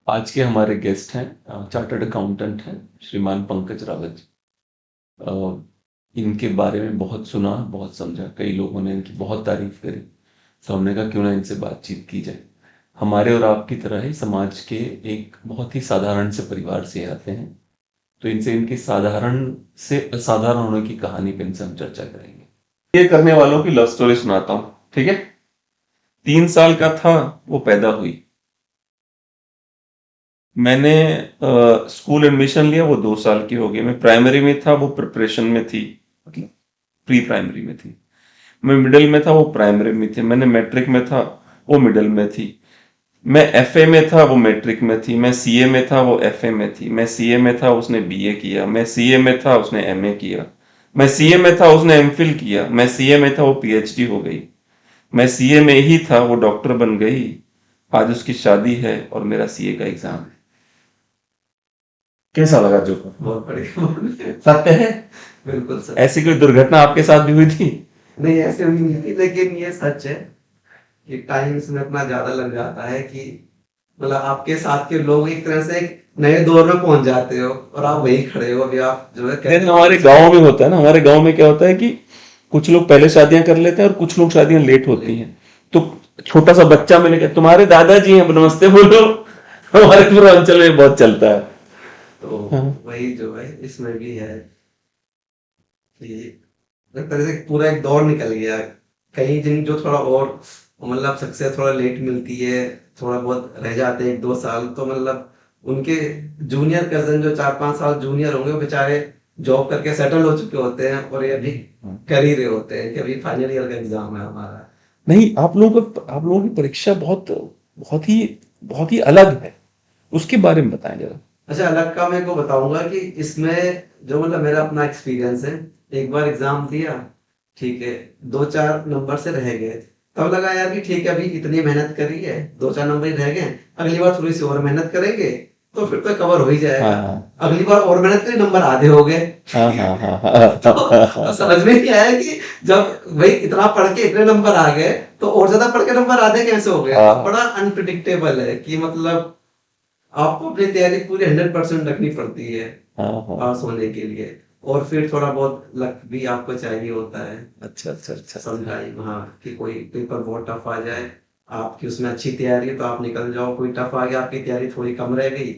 आज के हमारे गेस्ट हैं चार्टर्ड अकाउंटेंट हैं श्रीमान पंकज रावत जी। अ, इनके बारे में बहुत सुना, बहुत समझा, कई लोगों ने इनकी बहुत तारीफ करी, तो हमने कहा क्यों ना इनसे बातचीत की जाए। हमारे और आपकी तरह ही समाज के एक बहुत ही साधारण से परिवार से आते हैं, तो इनसे इनकी साधारण से असाधारण होने की कहानी पे इनसे हम चर्चा करेंगे। ये करने वालों की लव स्टोरी सुनाता हूँ, ठीक है। 3 साल का था वो पैदा हुई। मैंने स्कूल एडमिशन लिया, वो 2 साल की हो गई। मैं प्राइमरी में था, वो प्रिपरेशन में थी, मतलब प्री प्राइमरी में थी। मैं मिडिल में था, वो प्राइमरी में थी। मैंने मैट्रिक में था, वो मिडिल में थी। मैं एफए में था, वो मैट्रिक में थी। मैं सीए में था, वो एफए में थी। मैं सीए में था, उसने बीए किया। मैं सीए में था, उसने एमए किया। मैं सीए में था, उसने एमफिल किया। मैं सीए में था, वो पीएचडी हो गई। मैं सीए में ही था, वो डॉक्टर बन गई। आज उसकी शादी है और मेरा सीए का एग्जाम है। कैसा लगा जो? बहुत बढ़िया। सत्य है? बिल्कुल सच। ऐसी कोई दुर्घटना आपके साथ भी हुई थी? नहीं, ऐसे हुई नहीं थी, लेकिन ये सच है कि टाइम इसमें इतना ज्यादा लग जाता है कि मतलब आपके साथ के लोग एक तरह से एक नए दौर में पहुंच जाते हो और आप वहीं खड़े हो। अभी आप जो है नहीं, हमारे गांव में होता है ना, हमारे गांव में क्या होता है कि कुछ लोग पहले शादियां कर लेते हैं और कुछ लोग शादियां लेट होती हैं। तो छोटा सा बच्चा मिलेगा, तुम्हारे दादाजी हैं, नमस्ते बोलो। हमारे पूरे अंचल में बहुत चलता है। तो हाँ। वही जो है इसमें भी है कि एक तरह से पूरा एक दौर निकल गया। कई जिन जो थोड़ा और मतलब सक्सेस थोड़ा लेट मिलती है, थोड़ा बहुत रह जाते हैं 1-2 साल, तो मतलब उनके जूनियर कजन जो 4-5 साल जूनियर होंगे वो बेचारे जॉब करके सेटल हो चुके होते हैं और ये अभी कर ही रहे होते हैं कि अभी फाइनल ईयर का एग्जाम है हमारा। नहीं, आप लोगों की परीक्षा बहुत बहुत ही अलग है। उसके बारे में बताएं जरा। अच्छा, अलग का मैं को बताऊंगा कि इसमें जो मतलब मेरा अपना एक्सपीरियंस है। एक बार एग्जाम दिया, ठीक है, 2-4 नंबर से रह गए। तब लगा यार कि ठीक है, अभी इतनी मेहनत करी है, 2-4 नंबर ही रह गए, अगली बार थोड़ी सी और मेहनत करेंगे तो फिर तो कवर हो ही जाएगा। हाँ, अगली बार और मेहनत करी, नंबर आधे हो गए। हाँ, हाँ, हाँ, हाँ, तो समझ में नहीं आया कि जब भाई इतना पढ़ के इतने नंबर आ गए तो और ज्यादा पढ़ के नंबर आधे कैसे हो गए। हाँ, बड़ा अनप्रिडिक्टेबल है कि मतलब आपको अपनी तैयारी पूरी 100% रखनी पड़ती है हाँ, हाँ। पास होने के लिए। और फिर थोड़ा बहुत लक भी आपको चाहिए होता है अच्छा, अच्छा, अच्छा, सम अच्छा। टाइम। हाँ, कि कोई पेपर बहुत टफ आ जाए, आपकी उसमें अच्छी तैयारी है तो आप निकल जाओ, कोई टफ आ गया, आपकी तैयारी थोड़ी कम रह गई,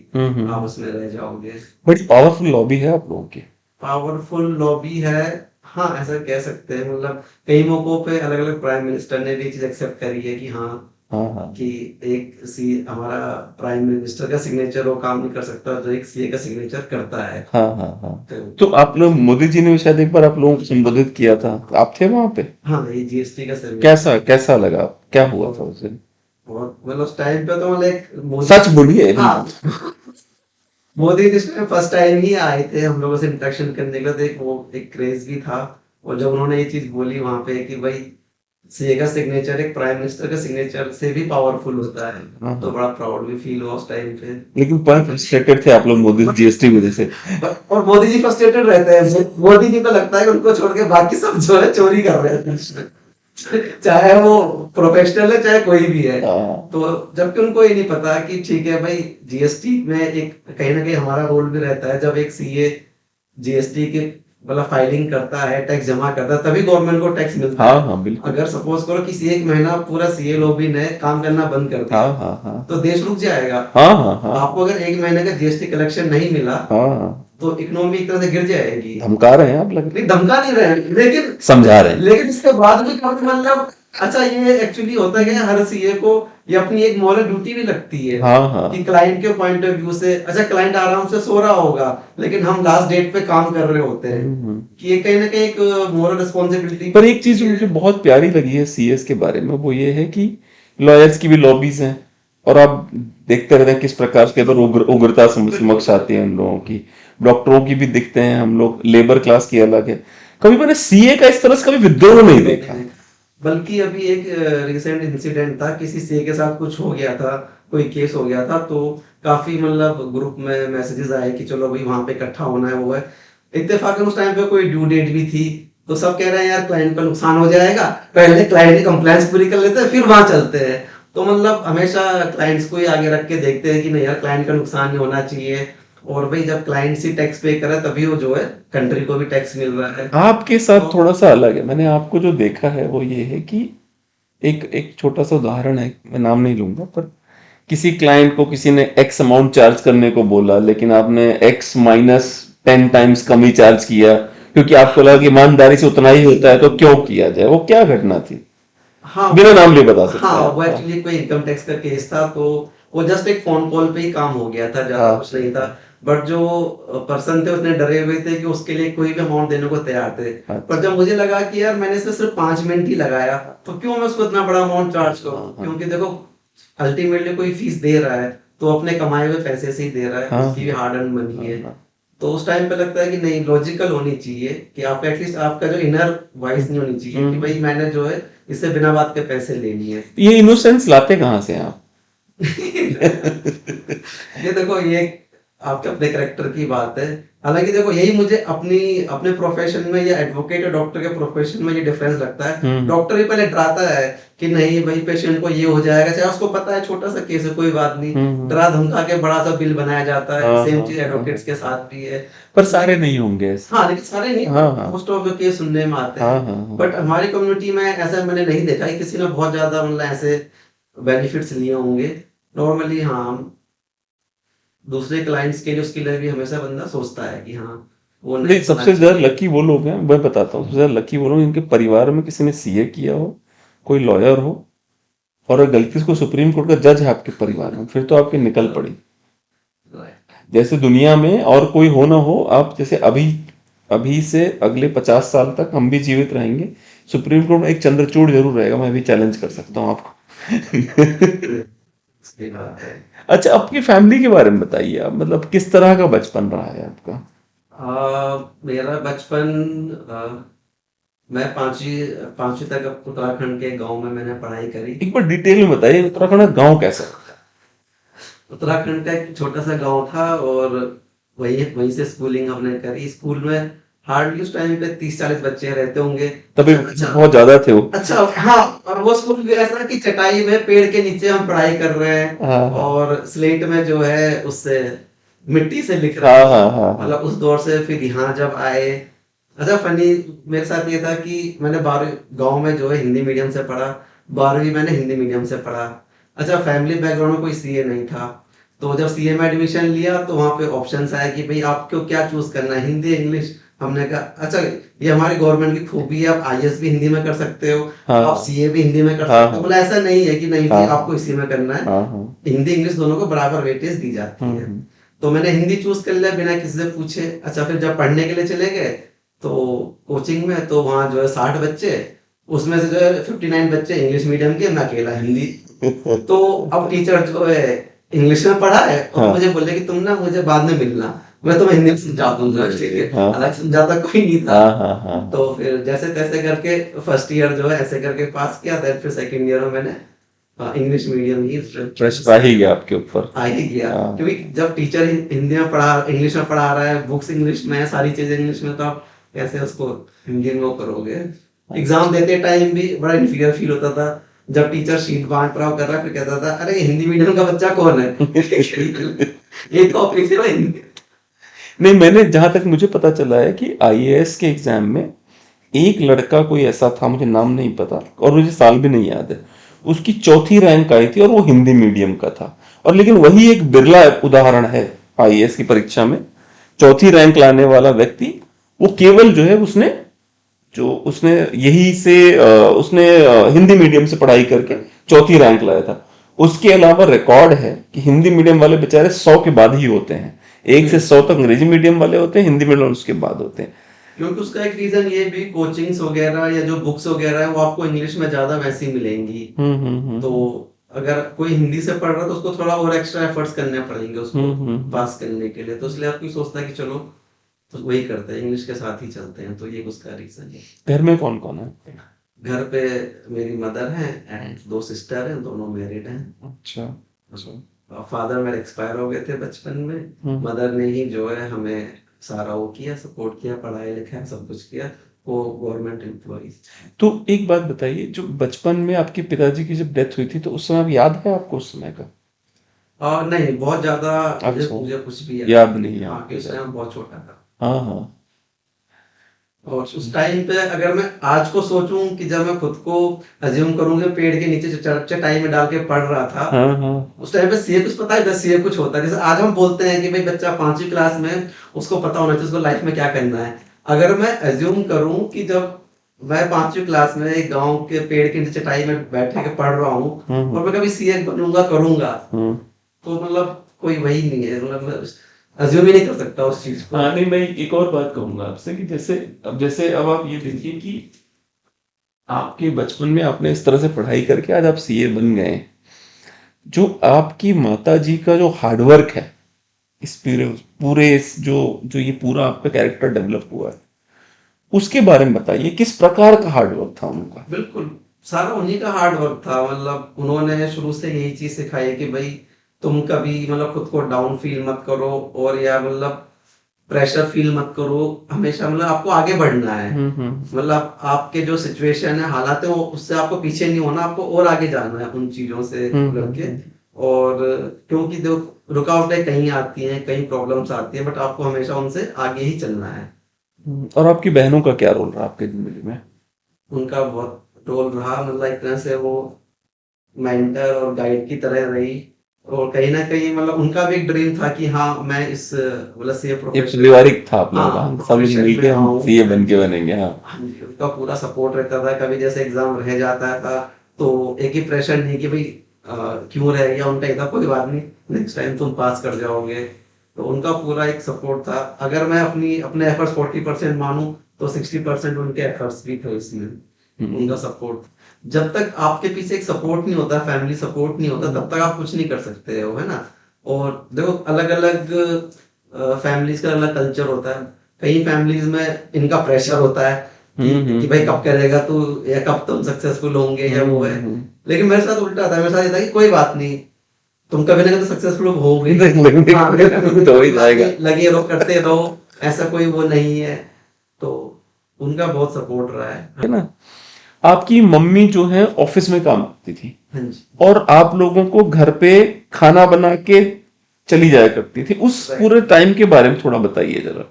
आप उसमें रह जाओगे। बड़ी पावरफुल लॉबी है आप लोगों की। पावरफुल लॉबी है, हाँ ऐसा कह सकते हैं। मतलब कई मौकों पे अलग अलग प्राइम मिनिस्टर ने भी चीज एक्सेप्ट करी है कि हाँ, हाँ, हाँ, कि एक सी हमारा प्राइम मिनिस्टर का सिग्नेचर वो काम नहीं कर सकता जो एक सीए का सिग्नेचर करता है। हाँ, हाँ, हाँ। तो तो आप लोग, मोदी जी ने भी शायद एक बार आप लोगों को संबोधित किया था, आप थे वहां पे? हाँ, ये जीएसटी का सिग्नेचर कैसा कैसा लगा? क्या हुआ था उस दिन? बहुत मतलब उस टाइम पे तो मतलब एक सच बोलिए। हाँ, मोदी जी इसमें फर्स्ट टाइम ही आए थे हम लोगों से इंटरेक्शन करने का, तो एक वो एक क्रेज भी था। और जब उन्होंने ये चीज बोली वहां पे कि भाई सीए का सिग्नेचर एक प्राइम मिनिस्टर का सिग्नेचर से भी पावरफुल होता है, हाँ, तो हाँ। बड़ा प्राउड भी फील हुआ उस टाइम पे। लेकिन पर फ्रस्ट्रेटेड थे आप लोग मोदी जीएसटी की वजह से। और मोदी जी फ्रस्ट्रेटेड रहते हैं। मोदी जी को लगता है कि उनको छोड़ के बाकी सब जो है चोरी कर रहे हैं, चाहे वो प्रोफेशनल है चाहे कोई भी है। हाँ, तो जबकि उनको ये नहीं पता कि ठीक है भाई, जीएसटी में एक कहीं ना कहीं हमारा रोल भी रहता है। जब एक सीए जीएसटी के मतलब फाइलिंग करता है, टैक्स जमा करता है, तभी गवर्नमेंट को टैक्स मिलता हाँ, है। हाँ, बिल्कुल। अगर सपोज करो किसी एक महीना पूरा सीए लॉबी ने काम करना बंद कर दिया हाँ, हाँ, हाँ, तो देश रुक जाएगा। हाँ, हाँ, हाँ, आपको अगर एक महीने का जीएसटी कलेक्शन नहीं मिला हाँ, हाँ। तो इकोनॉमी एक तरह से गिर जाएगी। धमका रहे हैं आप, लग नहीं, धमका नहीं रहे हैं, लेकिन समझा रहे हैं। लेकिन इसके बाद भी काफी मतलब अच्छा, ये एक्चुअली होता है कि हर सीए को ये अपनी एक मॉरल ड्यूटी भी लगती है हाँ, हाँ। कि क्लाइंट के पॉइंट ऑफ व्यू से, अच्छा क्लाइंट आराम से सो रहा होगा लेकिन हम लास्ट डेट पे काम कर रहे होते हैं, कि ये कहीं ना कहीं एक मोरल रिस्पॉन्सिबिलिटी। पर एक चीज मुझे बहुत प्यारी लगी है सीएस के बारे में, वो ये है कि लॉयर्स की भी लॉबीज हैं। और आप देखते रहते हैं किस प्रकार के इधर उग्रता समक्ष आती है हम लोगों की। डॉक्टरों की भी दिखते हैं हम लोग, लेबर क्लास की अलग है। कभी मैंने सीए का इस तरह से कभी विद्रोह नहीं देखा। बल्कि अभी एक रिसेंट इंसिडेंट था, किसी सीए के साथ कुछ हो गया था, कोई केस हो गया था, तो काफी मतलब ग्रुप में मैसेजेस आए कि चलो भाई वहां पे इकट्ठा होना है, वो है। इत्तेफाकन उस टाइम पे कोई ड्यू डेट भी थी, तो सब कह रहे हैं यार क्लाइंट का नुकसान हो जाएगा, पहले क्लाइंट की कंप्लेंट्स पूरी कर लेते हैं फिर वहां चलते हैं। तो मतलब हमेशा क्लाइंट्स को ही आगे रख के देखते हैं कि नहीं यार क्लाइंट का नुकसान नहीं होना चाहिए। और भाई जब क्लाइंट्स ही टैक्स पे करे तभी वो जो है कंट्री को भी टैक्स मिल रहा है। आपके साथ तो थोड़ा सा अलग है। मैंने आपको जो देखा है वो ये है कि एक एक छोटा सा उदाहरण है, मैं नाम नहीं लूंगा, पर किसी क्लाइंट को किसी ने एक्स अमाउंट चार्ज करने को बोला, लेकिन आपने एक्स माइनस 10 टाइम्स कम ही चार्ज किया, क्योंकि आपको लगा कि ईमानदारी से उतना ही होता है तो क्यों किया जाए। वो क्या घटना थी? हाँ बिना नाम लिए बता सकते हाँ हैं वो आप। हाँ। एक्चुअली कोई इनकम टैक्स का केस था, तो वो जस्ट एक फोन कॉल पे ही काम हो गया था, ज्यादा हाँ। कुछ नहीं था। बट जो पर्सन थे उसने डरे हुए थे कि उसके लिए कोई भी अमाउंट देने को तैयार थे। पर अच्छा। जब मुझे लगा कि यार मैंने इसमें सिर्फ 5 मिनट ही लगाया, तो क्यों मैं उसको इतना बड़ा अमाउंट चार्ज हाँ करूँ, हाँ क्योंकि देखो अल्टीमेटली कोई फीस दे रहा है तो अपने कमाए हुए पैसे से ही दे रहा है, हाँ उसकी भी हार्ड अर्न मनी हाँ है। हाँ। तो उस टाइम पे लगता है कि नहीं, लॉजिकल होनी चाहिए कि आप एटलीस्ट आपका जो इनर हम्म, वॉइस नहीं होनी चाहिए कि भाई हम्म। मैंने जो है इससे बिना बात के पैसे ले लिए। ये इनोसेंस लाते कहाँ से हैं आप? ये देखो ये आपके अपने करेक्टर की बात है। हालांकि देखो यही मुझे अपनी अपने प्रोफेशन में या एडवोकेट और डॉक्टर के प्रोफेशन में ये डिफरेंस लगता है। हम्म डॉक्टर ही पहले डराता है कि नहीं भाई पेशेंट को ये हो जाएगा, चाहे उसको पता है छोटा सा केस है कोई बात नहीं, हम्म। डरा धमका के बड़ा सा बिल बनाया जाता है। हाँ सेम हाँ चीज हाँ एडवोकेट्स के हाँ। साथ भी है। पर सारे लेकिन नहीं होंगे ऐसे। हाँ, लेकिन सारे नहीं, हाँ हाँ मोस्ट ऑफ द केस सुनने में आते हाँ हैं। हाँ हाँ। बट हमारी कम्युनिटी में ऐसा मैंने नहीं देखा कि किसी ने बहुत ज्यादा मतलब ऐसे बेनिफिट्स लिए होंगे। नॉर्मली हाँ, दूसरे क्लाइंट्स के लिए उसके लिए भी हमेशा बंदा सोचता है कि हाँ वो नहीं नहीं, होना सबसे ज्यादा चाहिए। लकी वो लोग हैं, मैं बताता हूँ, सबसे ज्यादा लकी वो लोग हैं जिनके परिवार में किसी ने सीए किया हो, कोई लॉयर हो, और अगर गलती से कोई सुप्रीम कोर्ट का जज है आपके परिवार में, फिर तो आपकी निकल पड़ी। राइट। जैसे दुनिया में और कोई हो ना हो, आप जैसे अभी अभी से अगले 50 साल तक हम भी जीवित रहेंगे, सुप्रीम कोर्ट में एक चंद्रचूड़ जरूर रहेगा, मैं भी चैलेंज कर सकता हूँ आपको। सही बात है। अच्छा, आपकी फैमिली के बारे में बताइए आप, मतलब किस तरह का बचपन रहा है आपका? मेरा बचपन, आ, मैं पांचवी पांचवी तक उत्तराखंड के गांव में मैंने पढ़ाई करी। एक बार डिटेल में बताइए, उत्तराखंड का गांव कैसा है? उत्तराखंड का एक छोटा सा गांव था, और वहीं वहीं से स्कूलिंग हमने करी। स्कूल में हार्डली उस टाइम पे 30-40 बच्चे रहते होंगे। तभी अच्छा अच्छा। बहुत ज्यादा थे वो। अच्छा हाँ, और वो स्कूल भी ऐसा कि चटाई में पेड़ के नीचे हम पढ़ाई कर रहे हैं, हाँ हाँ और स्लेट में जो है उससे मिट्टी से लिख रहे हाँ हैं। हाँ हाँ हाँ। मतलब उस दौर से फिर यहाँ जब आए। अच्छा फनी मेरे साथ ये था कि मैंने 12वीं गांव में जो है हिंदी मीडियम से पढ़ा, 12वीं मैंने हिंदी मीडियम से पढ़ा। अच्छा फैमिली बैकग्राउंड में कोई सीए नहीं था, तो जब सीए में एडमिशन लिया तो वहाँ पे ऑप्शंस आए कि भाई आपको क्या चूज करना है, हिंदी इंग्लिश। हमने कहा अच्छा ये हमारी गवर्नमेंट की खूबी है, आप आईएएस भी हिंदी में कर सकते हो, हाँ आप सीए भी हिंदी में कर हाँ सकते हो। हाँ बोला ऐसा नहीं है कि नहीं जी हाँ आपको इसी में करना है, हाँ हाँ। हिंदी इंग्लिश दोनों को बराबर वेटेज दी जाती है। हम्म। तो मैंने हिंदी चूज कर लिया बिना किसी से पूछे। अच्छा फिर जब पढ़ने के लिए चले गए तो कोचिंग में, तो वहाँ जो है 60 बच्चे, उसमें से जो है 59 बच्चे इंग्लिश मीडियम के, मैं अकेला हिंदी। तो अब टीचर जो है इंग्लिश में पढ़ा है और हाँ मुझे बोले कि तुम ना मुझे बाद में मिलना, मैं तुम्हें हिंदी में समझा दूंगा, ठीक है। हाँ हालांकि समझाता कोई नहीं था। हाँ हाँ हाँ तो हाँ। फिर जैसे तैसे करके फर्स्ट ईयर जो है ऐसे करके पास किया, देन फिर सेकंड ईयर में मैंने इंग्लिश मीडियम ही प्रेशर आ ही गया आपके ऊपर। आ ही गया। हाँ क्योंकि जब टीचर हिंदी में पढ़ा, इंग्लिश में पढ़ा रहा है, बुक्स इंग्लिश में है, सारी चीजें इंग्लिश में, तो आप कैसे उसको हिंदी में वो करोगे। एग्जाम देते टाइम भी बड़ा इन्फीरियर फील होता था, जब टीचर शीट बांट रहा कर रहा फिर कहता था अरे हिंदी मीडियम का बच्चा कौन है। ये कॉपी से हिंदी। नहीं, मैंने जहां तक मुझे पता चला है कि आईएएस के एग्जाम में एक लड़का कोई ऐसा था, मुझे नाम नहीं पता और मुझे साल भी नहीं याद है, उसकी चौथी रैंक आई थी और वो हिंदी मीडियम का था। और लेकिन वही एक बिरला उदाहरण है आईएएस की परीक्षा में, चौथी रैंक लाने वाला व्यक्ति, वो केवल जो है उसने यही से उसने हिंदी मीडियम से पढ़ाई करके चौथी रैंक लाया था। उसके अलावा रिकॉर्ड है कि हिंदी मीडियम वाले बेचारे 100 के बाद ही होते हैं, 1 से 100 तक अंग्रेजी मीडियम वाले होते हैं, हिंदी मीडियम उसके बाद होते हैं। क्योंकि उसका एक रीजन ये भी कोचिंग्स वगैरह या जो बुक्स वगैरह है वो आपको इंग्लिश में ज्यादा वैसी मिलेंगी। तो हम्म। अगर कोई हिंदी से पढ़ रहा है तो उसको थोड़ा और एक्स्ट्रा एफर्ट्स करने पड़ेंगे उसको हम्म। पास करने के लिए, तो इसलिए आपको सोचता है कि चलो तो वही करते हैं, इंग्लिश के साथ ही चलते हैं, तो ये उसका रीजन है। घर में कौन कौन है? घर पे मेरी मदर है एंड 2 सिस्टर हैं, दोनों मैरिड हैं। अच्छा अच्छा। फादर मेरे एक्सपायर हो गए थे बचपन में, हम्म। मदर ने ही जो है हमें सारा वो किया, सपोर्ट किया, पढ़ाई लिखाई सब कुछ किया। वो गवर्नमेंट एम्प्लॉइज। तो एक बात बताइए, जो बचपन में आपके पिताजी की जब डेथ हुई थी तो उस समय अब याद है आपको उस समय का? और नहीं, बहुत ज्यादा मुझे अच्छा, मुझे कुछ भी याद नहीं है हाँ, कि आपको उस ज़्यादा। टाइम बहुत छोटा था। हाँ, हाँ। और उस टाइम पे अगर मैं आज को सोचूं कि जब मैं खुद को अज्यूम करूं कि पेड़ के नीचे चटाई में डाल के पढ़ रहा था, हाँ, हाँ। उस टाइम पे सीए कुछ पता है, सीए कुछ होता है। जैसे आज हम बोलते हैं कि भाई बच्चा 5वीं क्लास में, उसको पता होना चाहिए उसको लाइफ में क्या करना है। अगर मैं अज्यूम करूं कि जब मैं 5वीं क्लास में एक गांव के पेड़ के नीचे चटाई में बैठे के पढ़ रहा हूं और मैं कभी सीए बनूंगा करूंगा, हुँ। तो मतलब कोई वही नहीं है, मतलब मैं अज्यूम ही नहीं कर सकता उस चीज को। हाँ, नहीं, मैं एक और बात कहूँगा आपसे कि जैसे अब आप ये देखिए कि आपके बचपन में आपने इस तरह से पढ़ाई करके आज आप सीए बन गए। जो आपकी माताजी का जो हार्ड वर्क है, इस पूरे इस जो जो ये पूरा आपका कैरेक्टर डेवलप हुआ है, उसके बारे में बताइए, किस प्रकार का हार्ड वर्क था उनका? बिल्कुल, सारा उन्हीं का हार्ड वर्क था। मतलब उन्होंने शुरू से यही चीज सिखाई कि भाई तुम कभी मतलब खुद को डाउन फील मत करो, और या मतलब प्रेशर फील मत करो। हमेशा मतलब आपको आगे बढ़ना है। मतलब आपके जो सिचुएशन है, हालात है, वो उससे आपको पीछे नहीं होना, आपको और आगे जाना है उन चीजों से लड़के। और क्योंकि जो रुकावटें कहीं आती हैं, कई प्रॉब्लम्स आती हैं, बट आपको हमेशा उनसे आगे ही चलना है। और आपकी बहनों का क्या रोल रहा आपके जिंदगी में? उनका बहुत रोल रहा, मतलब एक तरह से वो मेंटर और गाइड की तरह रही। और कहीं ना कहीं मतलब उनका भी एक ड्रीम था कि हाँ मैं इस मतलब सीए ये प्रोफेशन, पारिवारिक था अपना, हाँ हम सब प्रोफेशन मिलके में हम आऊँ। सीए बन के बनेंगे। हाँ। हाँ जी, उनका पूरा सपोर्ट रहता था। कभी जैसे एग्जाम रह जाता था तो एक ही प्रेशर नहीं कि भाई क्यों रह गया, उनका था कोई बात नहीं, नेक्स्ट टाइम तुम पास कर जाओगे। तो उनका पूरा एक सपोर्ट था। अगर मैं अपने एफर्ट्स 40% मानूं, तो 60% उनके एफर्ट्स भी थे इसमें, उनका सपोर्ट। जब तक आपके पीछे एक सपोर्ट नहीं होता, फैमिली सपोर्ट नहीं होता, तब तक आप कुछ नहीं कर सकते हो, है ना। और देखो अलग अलग फैमिलीज का अलग कल्चर होता है। कई फैमिलीज में इनका प्रेशर होता है कि भाई कब करेगा तू, या कब तुम सक्सेसफुल होंगे, या वो है। लेकिन मेरे साथ उल्टा था, मेरे साथ ये था कि कोई बात नहीं, तुम कभी ना कभी तो सक्सेसफुल होगे। हाँ, तो हो ही जाएगा। लगे रहो, करते रहो, ऐसा कोई वो नहीं है। तो उनका बहुत सपोर्ट रहा है है। ना? आपकी मम्मी जो है ऑफिस में काम करती थी हाँ जी। और आप लोगों को घर पे खाना बना के चली जाया करती थी, उस पूरे टाइम के बारे में थोड़ा बताइए जरा।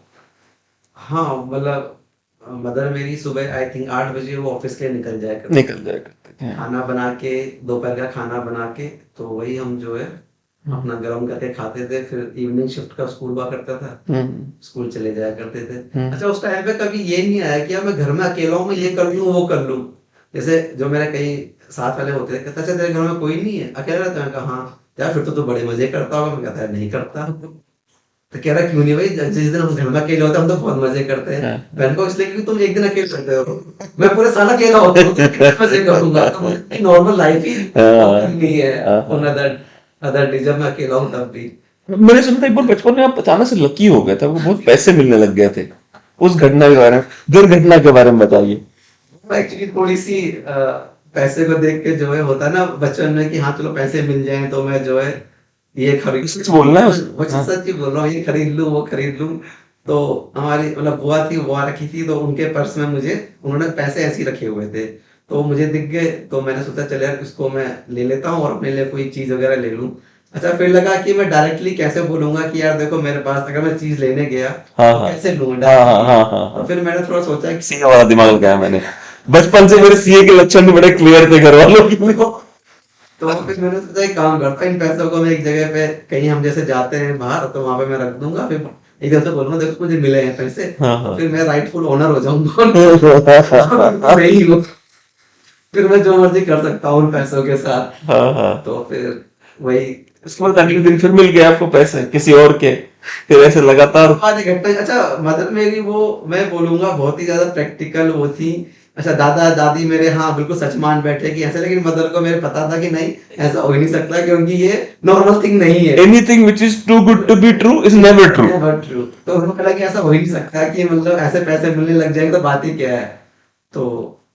हाँ, मतलब मदर मेरी सुबह आई थिंक 8 बजे वो ऑफिस के लिए निकल जाया करती, निकल जाया करते थे। खाना बना के, दोपहर का खाना बना के, तो वही हम जो है अपना गर्म करके खाते थे। फिर इवनिंग शिफ्ट का स्कूल हुआ करता था, स्कूल चले जाया करते थे। अच्छा, उस टाइम पे कभी ये नहीं आया कि यार मैं घर में अकेला हूँ, मैं ये कर लूँ वो कर लूँ। जैसे जो मेरे कई साथ वाले होते थे, कहते अच्छा तेरे घर में कोई नहीं है, अकेला रहता है? मैं कहा हाँ। यार फिर तो तू बड़े मजे करता होगा। मैं कहता है नहीं करता। तो कह रहा क्यों नहीं भाई, जिस दिन हम घर में अकेले होते हैं हम तो बहुत मजे करते हैं। बहन को इसलिए क्योंकि तुम एक दिन अकेले रहते हो, मैं पूरे साल अकेला होता हूँ, तो कितने मजे करूंगा। तो नॉर्मल लाइफ ही नहीं है उन अदर डे जब मैं अकेला हूँ तब भी। मैंने सुना था एक बार बचपन में आप अचानक से लकी हो गए थे, आपको बहुत पैसे मिलने लग गए थे। उस घटना के बारे में, दुर्घटना के बारे में बताइए। एक्चुअली थोड़ी सी पैसे को देख के जो है होता है ना बचपन में कि हाँ चलो पैसे मिल जाएं तो मैं जो है ये खरीद, सच बोलना है वो हाँ। सच ही बोल रहा हूँ, ये खरीद लूं वो खरीद लूं। तो हमारी मतलब बुआ थी, बुआ रखी थी, तो उनके पर्स में मुझे उन्होंने पैसे ऐसे ही रखे हुए थे। तो मुझे दिख गए, तो मैंने सोचा चल यार इसको मैं ले लेता हूँ और अपने लिए कोई चीज वगैरह ले लूं। अच्छा, फिर लगा कि मैं डायरेक्टली कैसे बोलूंगा कि यार देखो मेरे पास, अगर मैं चीज लेने गया हाँ, तो हाँ। कैसे लूं हाँ, हाँ, डायरेक्टली। हाँ, हाँ, हाँ। तो फिर मैंने थोड़ा सोचा कि सीए वाला दिमाग लगाया मैंने। बचपन से मेरे सीए के लक्षण भी बड़े क्लियर थे घर वालों की। तो फिर मैंने सोचा एक काम करता हूँ, इन पैसों को मैं एक जगह पे कहीं हम जैसे जाते हैं बाहर, तो वहां पे मैं रख दूंगा। फिर एक दिन से बोलूंगा देखो मुझे मिले हैं पैसे, हाँ, तो हाँ। फिर मैं राइटफुल ओनर हो जाऊंगा। मैं ही हूँ, फिर मैं जो मर्जी कर सकता हूँ उन पैसों के साथ। हाँ, हाँ। तो फिर वही उसके बाद अगले दिन फिर मिल गए आपको पैसे किसी और के, फिर ऐसे लगातार। आज घटना। अच्छा, मदर मेरी वो मैं बोलूंगा बहुत ही ज्यादा प्रैक्टिकल वो थी। अच्छा, दादा दादी मेरे हाँ बिल्कुल सच मान बैठे कि ऐसे, लेकिन मदर को मेरे पता था कि नहीं ऐसा हो ही नहीं सकता, क्योंकि ये नॉर्मल थिंग नहीं है। Anything which is too good to be true is never true. Never true. तो उनको लगा कि ऐसा हो ही नहीं सकता कि मतलब ऐसे पैसे मिलने लग जाएंगे, तो बात ही क्या है। तो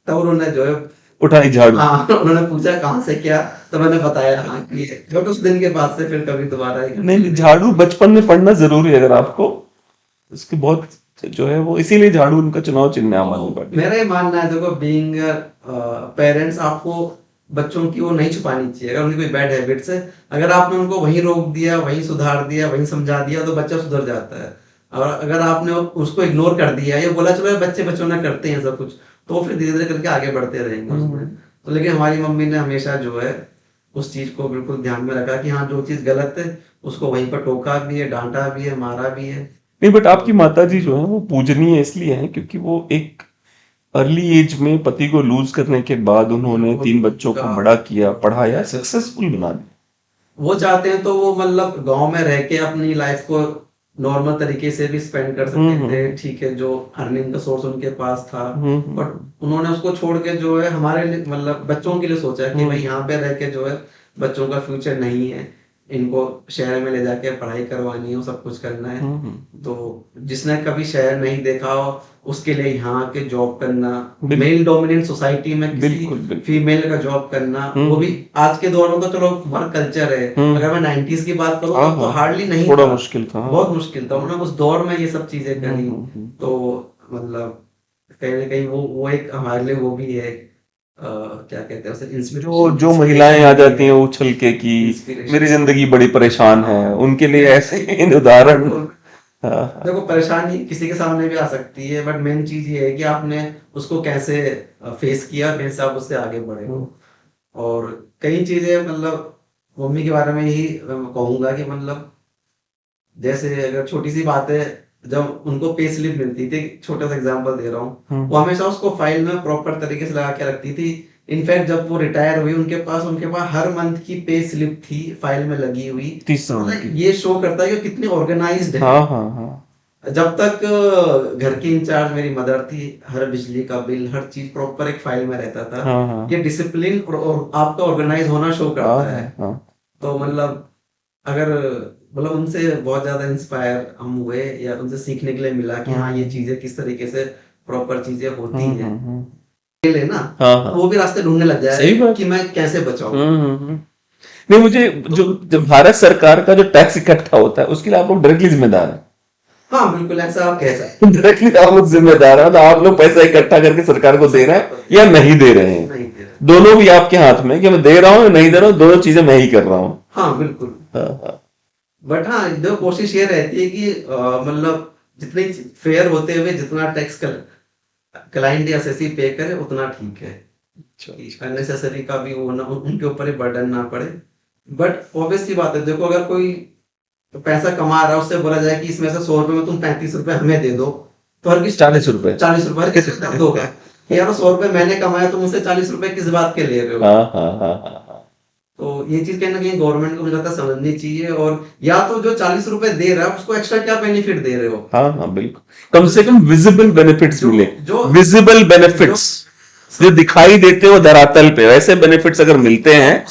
तब उन्होंने जो है उठाई झाड़ू। हाँ उन्होंने पूछा कहाँ से क्या, तो मैंने बताया हाँ कि ये। बट उस दिन के बाद से फिर कभी दोबारा ही नहीं, झाड़ू बचपन में पढ़ना जरूरी है अगर आपको, इसके बहुत जो है वो इसीलिए झाड़ू उनका चुनाव चिन्ह है आम आदमी पार्टी। मेरा ये मानना है, देखो बीइंग पेरेंट्स, आपको बच्चों की वो नहीं छुपानी चाहिए। अगर उनकी कोई बैड हैबिट्स है, अगर आपने उनको वहीं रोक दिया, वहीं सुधार दिया, वहीं समझा दिया, तो बच्चा सुधर जाता है। और अगर आपने उसको इग्नोर कर दिया, ये बोला चलो ये बच्चे बच्चों ने करते हैं सब कुछ, तो फिर धीरे धीरे करके आगे बढ़ते रहेंगे उसमें। तो लेकिन हमारी मम्मी ने हमेशा जो है उस चीज को बिल्कुल ध्यान में रखा कि हाँ, जो चीज गलत है उसको वहीं पर टोका भी है, डांटा भी है, मारा भी है। नहीं बट आपकी माता जी जो है वो पूजनीय इसलिए हैं क्योंकि वो एक अर्ली एज में पति को लूज करने के बाद उन्होंने 3 बच्चों को बड़ा किया, पढ़ाया, सक्सेसफुल बना दिया। वो चाहते हैं तो वो मतलब गांव में रह के अपनी लाइफ को नॉर्मल तरीके से भी स्पेंड कर सकते थे, ठीक है, जो अर्निंग का सोर्स उनके पास था। बट उन्होंने उसको छोड़ के जो है हमारे लिए, मतलब बच्चों के लिए सोचा कि भाई यहाँ पे रह के जो है बच्चों का फ्यूचर नहीं है, इनको शहर में ले जाके पढ़ाई करवानी है, वो सब कुछ करना है। तो जिसने कभी शहर नहीं देखा हो उसके लिए यहाँ के जॉब करना, मेल डोमिनेंट सोसाइटी में किसी फीमेल का जॉब करना, वो भी आज के दौर में तो चलो वर्क कल्चर है, अगर मैं 90s की बात करूँ तो हार्डली नहीं थोड़ा था, मुश्किल था, बहुत मुश्किल था। उन्होंने उस दौर में ये सब चीजें करी। तो मतलब कहीं ना कहीं वो एक हमारे लिए वो भी है, क्या कहते हैं उसे, जो इंस्पिरेशन। जो महिलाएं आ जाती हैं उछल के कि मेरी जिंदगी बड़ी परेशान है, उनके लिए ऐसे ही उदाहरण। हाँ, देखो परेशानी किसी के सामने भी आ सकती है, बट मेन चीज ये है कि आपने उसको कैसे फेस किया, कैसे आप उससे आगे बढ़े हो। और कई चीजें मतलब मम्मी के बारे में यही मैं कहूंगा कि मतलब जैसे अगर छोटी सी बात है, जब उनको पे स्लिप मिलती थी, छोटा सा एग्जांपल दे रहा हूँ, वो हमेशा उसको फाइल में प्रॉपर तरीके से लगा के रखती थी। इनफैक्ट जब वो रिटायर हुई, उनके पास हर मंथ की पे स्लिप थी, फाइल में लगी हुई। 30 साल की। ये शो करता है कि कितनी ऑर्गेनाइज्ड है। हाँ हाँ हाँ। जब तक घर की इंचार्ज मेरी मदर थी, हर बिजली का बिल, हर चीज प्रॉपर एक फाइल में रहता था। हाँ हाँ ये डिसिप्लिन और आपका ऑर्गेनाइज होना शो हाँ करता है। हाँ। तो मतलब अगर मतलब उनसे बहुत ज्यादा इंस्पायर हम हुए, या उनसे सीखने के लिए मिला कि हाँ, ये चीजें किस तरीके से प्रॉपर चीजें होती हैं, ले ना, हाँ हाँ। वो भी रास्ते ढूंढने लग सही जाए बात। कि मैं कैसे बचाऊं। नहीं मुझे जो भारत सरकार का जो टैक्स इकट्ठा होता है उसके लिए आप लोग डायरेक्टली जिम्मेदार हैं। हाँ बिल्कुल, ऐसा आप कह सकते डायरेक्टली आप लोग जिम्मेदार हैं, तो आप लोग पैसा इकट्ठा करके सरकार को दे रहे हैं या नहीं दे रहे हैं, नहीं दे रहे। दोनों भी आपके हाथ में, कि मैं दे रहा हूँ या नहीं दे रहा हूँ, दोनों चीजें मैं ही कर रहा हूँ। हाँ बिल्कुल। हाँ हाँ। बट हाँ, जो कोशिश ये रहती है कि मतलब जितने फेयर होते हुए जितना टैक्स क्लाइंट या एसएससी पे करे उतना ठीक है, अननेसेसरी का भी वो ना उनके ऊपर ही बर्डन ना पड़े। बट ऑब्वियस सी बात है, देखो अगर कोई पैसा कमा रहा है, उससे बोला जाए कि इसमें से 100 रुपए में तुम 35 रुपए हमें दे दो, तो हर किसी 40 रुपए 40 रुपए हर किसी को दर्द होगा कि यार 100 रुपए मैंने कमाया, तुम मुझसे 40 रुपए किस बात के ले रहे हो। हाँ हाँ हाँ हाँ हाँ। तो ये चीज कहीं ना कहीं गवर्नमेंट को मुझे लगता है समझनी चाहिए, और या तो जो 40 रुपए दे रहा है उसको एक्स्ट्रा क्या बेनिफिट दे रहे हो। हाँ हाँ बिल्कुल, कम से कम विजिबल बेनिफिट्स मिले, विजिबल बेनिफिट्स जो दिखाई देते हो धरातल पे, वैसे बेनिफिट्स अगर मिलते हैं।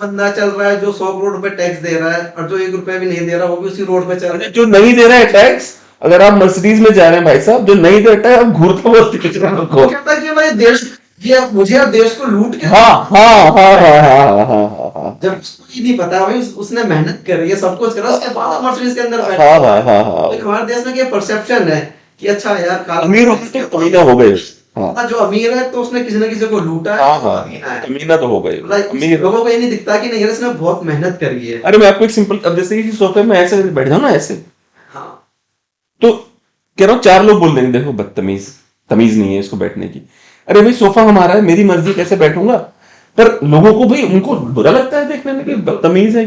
बंदा चल रहा है जो 100 करोड़ रुपए टैक्स दे रहा है, और जो 1 रुपया भी नहीं दे रहा, वो भी उसी रोड पे चल रहा है। जो नहीं दे रहा है टैक्स, अगर आप मर्सिडीज में जा रहे हैं भाई साहब, जो नहीं देता है, आप घूरता हुआ देख रहे हो। कहता है कि भाई देश, ये मुझे अब देश को लूट के, हाँ हाँ हाँ हाँ हाँ हाँ हाँ। जब उसको ये नहीं पता भाई उसने मेहनत करी है, सब कुछ करा, उसके बाद मर्सिडीज के अंदर बैठा। हाँ हाँ हाँ हाँ। तो हमारे देश में क्या परसेप्शन है कि अच्छा यार अमीर होने के कमीना हो गए। हाँ। जो अमीर है तो उसने किसी न किसी को लूटा है, हाँ हाँ, कमीना तो हो गए। अमीर लोगों को ये नहीं दिखता कि नहीं यार इसने बहुत मेहनत करी है। अरे मैं आपको एक सिंपल, अब जैसे कि सोफे में ऐसे बैठ जाओ ना ऐसे, हाँ, तो कह रहा हूँ 4 लोग बोल देंगे देखो बदतमीज, तमीज नहीं है इसको बैठने की। अरे भाई सोफा हमारा है, मेरी मर्जी कैसे बैठूंगा, पर लोगों को भाई उनको बुरा लगता है देखने में कि बदतमीज है।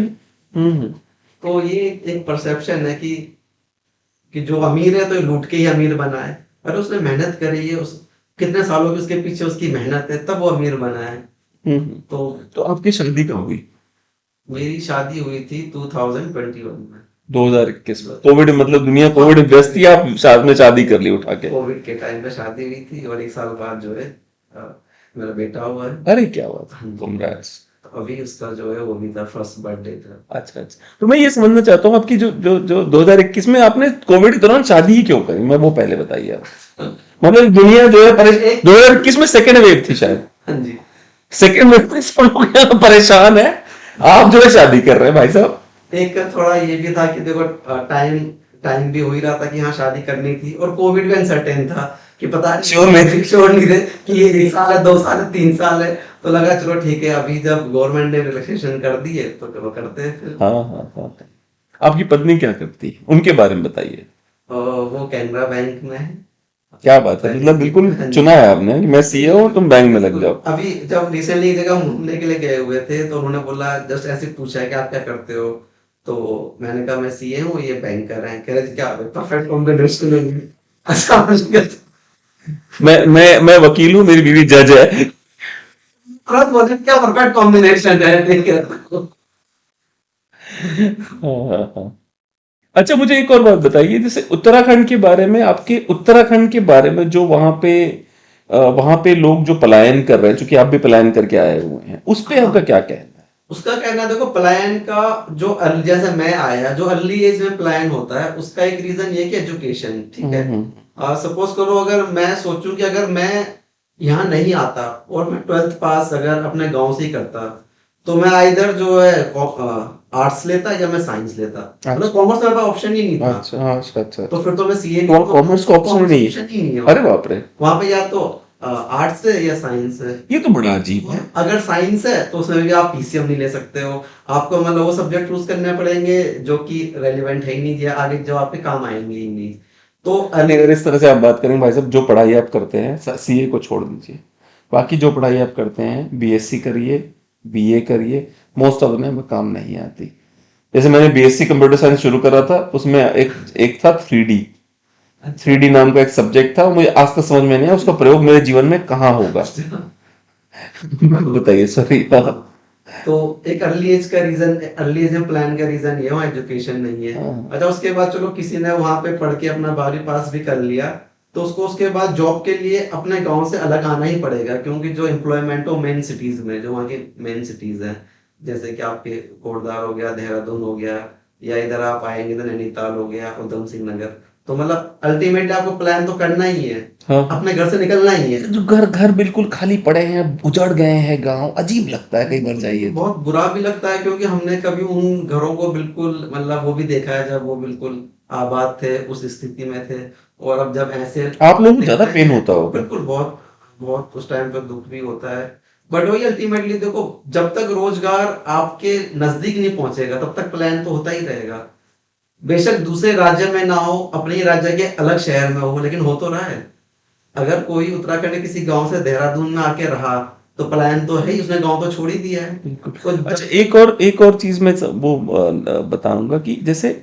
तो ये एक परसेप्शन है कि जो अमीर है तो लूट के ही अमीर बना है, पर उसने मेहनत करी है, उस कितने सालों की उसके पीछे उसकी मेहनत है, तब वो अमीर बना है। तो आपकी शादी कब हुई? मेरी शादी हुई थी 2021 में, 2021 में। कोविड, मतलब दुनिया कोविड व्यस्त थी, आप साथ में शादी कर ली उठा के? कोविड के टाइम पे शादी हुई थी, और 1 साल बाद जो है मेरा बेटा हुआ है। अरे क्या बात है, कांग्रेट्स। अभी उसका जो है वो भी था, फर्स्ट बर्थडे था। अच्छा अच्छा। तो मैं ये समझना चाहता हूँ आपकी जो जो जो 2021 में आपने कोविड के दौरान शादी ही क्यों करी, मैं वो पहले बताइए आप। मतलब दुनिया जो है 2021 में सेकेंड वेव थी शायद। हाँ जी, सेकेंड वेव में सब लोग परेशान है, आप जो है शादी कर रहे हैं भाई साहब। एक थोड़ा ये भी था कि देखो टाइम टाइम भी हो ही रहा था कि हाँ शादी करनी थी, और कोविड भी अनसर्टेन था कि पता नहीं, श्योर नहीं थे। श्योर नहीं थे कि ये 1 साल है, 2 साल है, 3 साल है। तो लगा चलो ठीक है, अभी जब गवर्नमेंट ने रिलैक्सेशन कर दी है तो चलो करते हैं फिर। हाँ हाँ हाँ। आपकी पत्नी क्या करती है, उनके बारे में बताइए। और वो कैनरा बैंक में है। क्या बात है, मतलब बिल्कुल हाँ जी। चुना है आपने कि मैं सीए हूँ, तुम बैंक में लग बिल्कुल। जाओ। अभी जब रिसेंटली एक जगह हम घूमने के लिए गए हुए थे तो उन्होंने बोला, जस्ट ऐसे पूछा है कि आप क्या करते हो, तो मैंने कहा मैं सीए हूँ, ये बैंकर हैं। कह रहे थे क्या परफेक्ट कॉम्बिनेशन है। अच्छा मुझे मैं वकील हूँ, मेरी बीवी जज है। तुरंत बोले क्या परफेक्ट कॉम्बिनेशन है, ठीक है। हाँ हाँ हाँ। अच्छा, मुझे एक और बात बताइए, जैसे उत्तराखंड के बारे में, आपके उत्तराखंड के बारे में, जो वहां पे लोग जो पलायन कर रहे हैं, चूंकि आप भी पलायन करके आए हुए हैं, उस पे आपका हाँ, क्या कहना है? उसका कहना है, देखो पलायन का जो जैसे मैं आया, जो अर्ली एज में पलायन होता है उसका एक रीजन ये है कि एजुकेशन, ठीक है। हम्म। सपोज करो अगर मैं सोचूं कि अगर मैं यहाँ नहीं आता और मैं 12th पास अगर अपने गांव से ही करता, तो मैं इधर जो है आर्ट्स लेता या मैं साइंस लेता, मतलब अच्छा कॉमर्स मेरे पास ऑप्शन ही नहीं था। अच्छा, हाँ, अच्छा अच्छा तो अच्छा। फिर तो मैं सीए तो वहाँ कॉमर्स का ऑप्शन ही कॉमर्स नहीं ऑप्शन ही नहीं है है? वहाँ अरे पे। बाप रे, वहाँ पे या तो आर्ट्स है या साइंस है। ये तो बड़ा अजीब है। अगर साइंस है तो उसमें भी आप पीसीएम नहीं ले सकते हो। आपको मतलब वो सब्जेक्ट चूज करने पड़ेंगे जो कि रेलिवेंट है ही नहीं, या आगे जो आपके काम आएंगे ही नहीं। तो नहीं, अगर इस तरह से आप बात करें भाई साहब, जो पढ़ाई आप करते हैं, सीए को छोड़ दीजिए, बाकी जो पढ़ाई आप करते हैं, बीएससी करिए, बीए करिए, मोस्ट ऑफ में काम नहीं आती। जैसे मैंने बीएससी कंप्यूटर साइंस शुरू करा था, उसमें एक एक था 3D। अच्छा। 3D नाम का एक सब्जेक्ट था, मुझे आज तक समझ में नहीं आया उसका प्रयोग मेरे जीवन में कहाँ होगा। अच्छा। बताइए, सॉरी। हाँ हाँ, तो एक अर्ली एज का रीजन, अर्ली एज में प्लान का रीजन ये, वहाँ एजुकेशन नहीं है। हाँ। अच्छा, उसके बाद चलो किसी ने वहां पे पढ़ के अपना 12वीं पास भी कर लिया, तो उसको उसके बाद जॉब के लिए अपने गांव से अलग आना ही पड़ेगा, क्योंकि जो एम्प्लॉयमेंट हो मेन सिटीज में, जो वहाँ की मेन सिटीज हैं, जैसे कि आपके कोटद्वार हो गया, देहरादून हो गया, या इधर आप आएंगे तो नैनीताल हो गया, उधम सिंह नगर। तो मतलब अल्टीमेटली आपको प्लान तो करना ही है, हाँ हाँ। अपने घर से निकलना ही है। जो घर घर बिल्कुल खाली पड़े हैं, उजड़ गए हैं गांव, अजीब लगता है कई बार बिल्कुल बिल्कुल, जाइए तो। बहुत बुरा भी लगता है, क्योंकि हमने कभी उन घरों को बिल्कुल मतलब वो भी देखा है जब वो बिल्कुल आबाद थे, उस स्थिति में थे, और अब जब ऐसे आप लोगों को ज्यादा दिखते पेन हैं होता तो होगा। बिल्कुल बहुत बहुत उस टाइम पर दुख भी होता है। बट वही अल्टीमेटली देखो, जब तक रोजगार आपके नजदीक नहीं पहुंचेगा तब तक प्लान तो होता ही रहेगा। बेशक दूसरे राज्य में ना हो, अपने ही राज्य के अलग शहर में हो, लेकिन हो तो रहा है। अगर कोई उत्तराखंड के किसी गांव से देहरादून में आके रहा, तो पलायन तो है ही, उसने गांव तो छोड़ ही दिया है। बिल्कुल। तो अच्छा, जब एक और चीज मैं बताऊंगा कि जैसे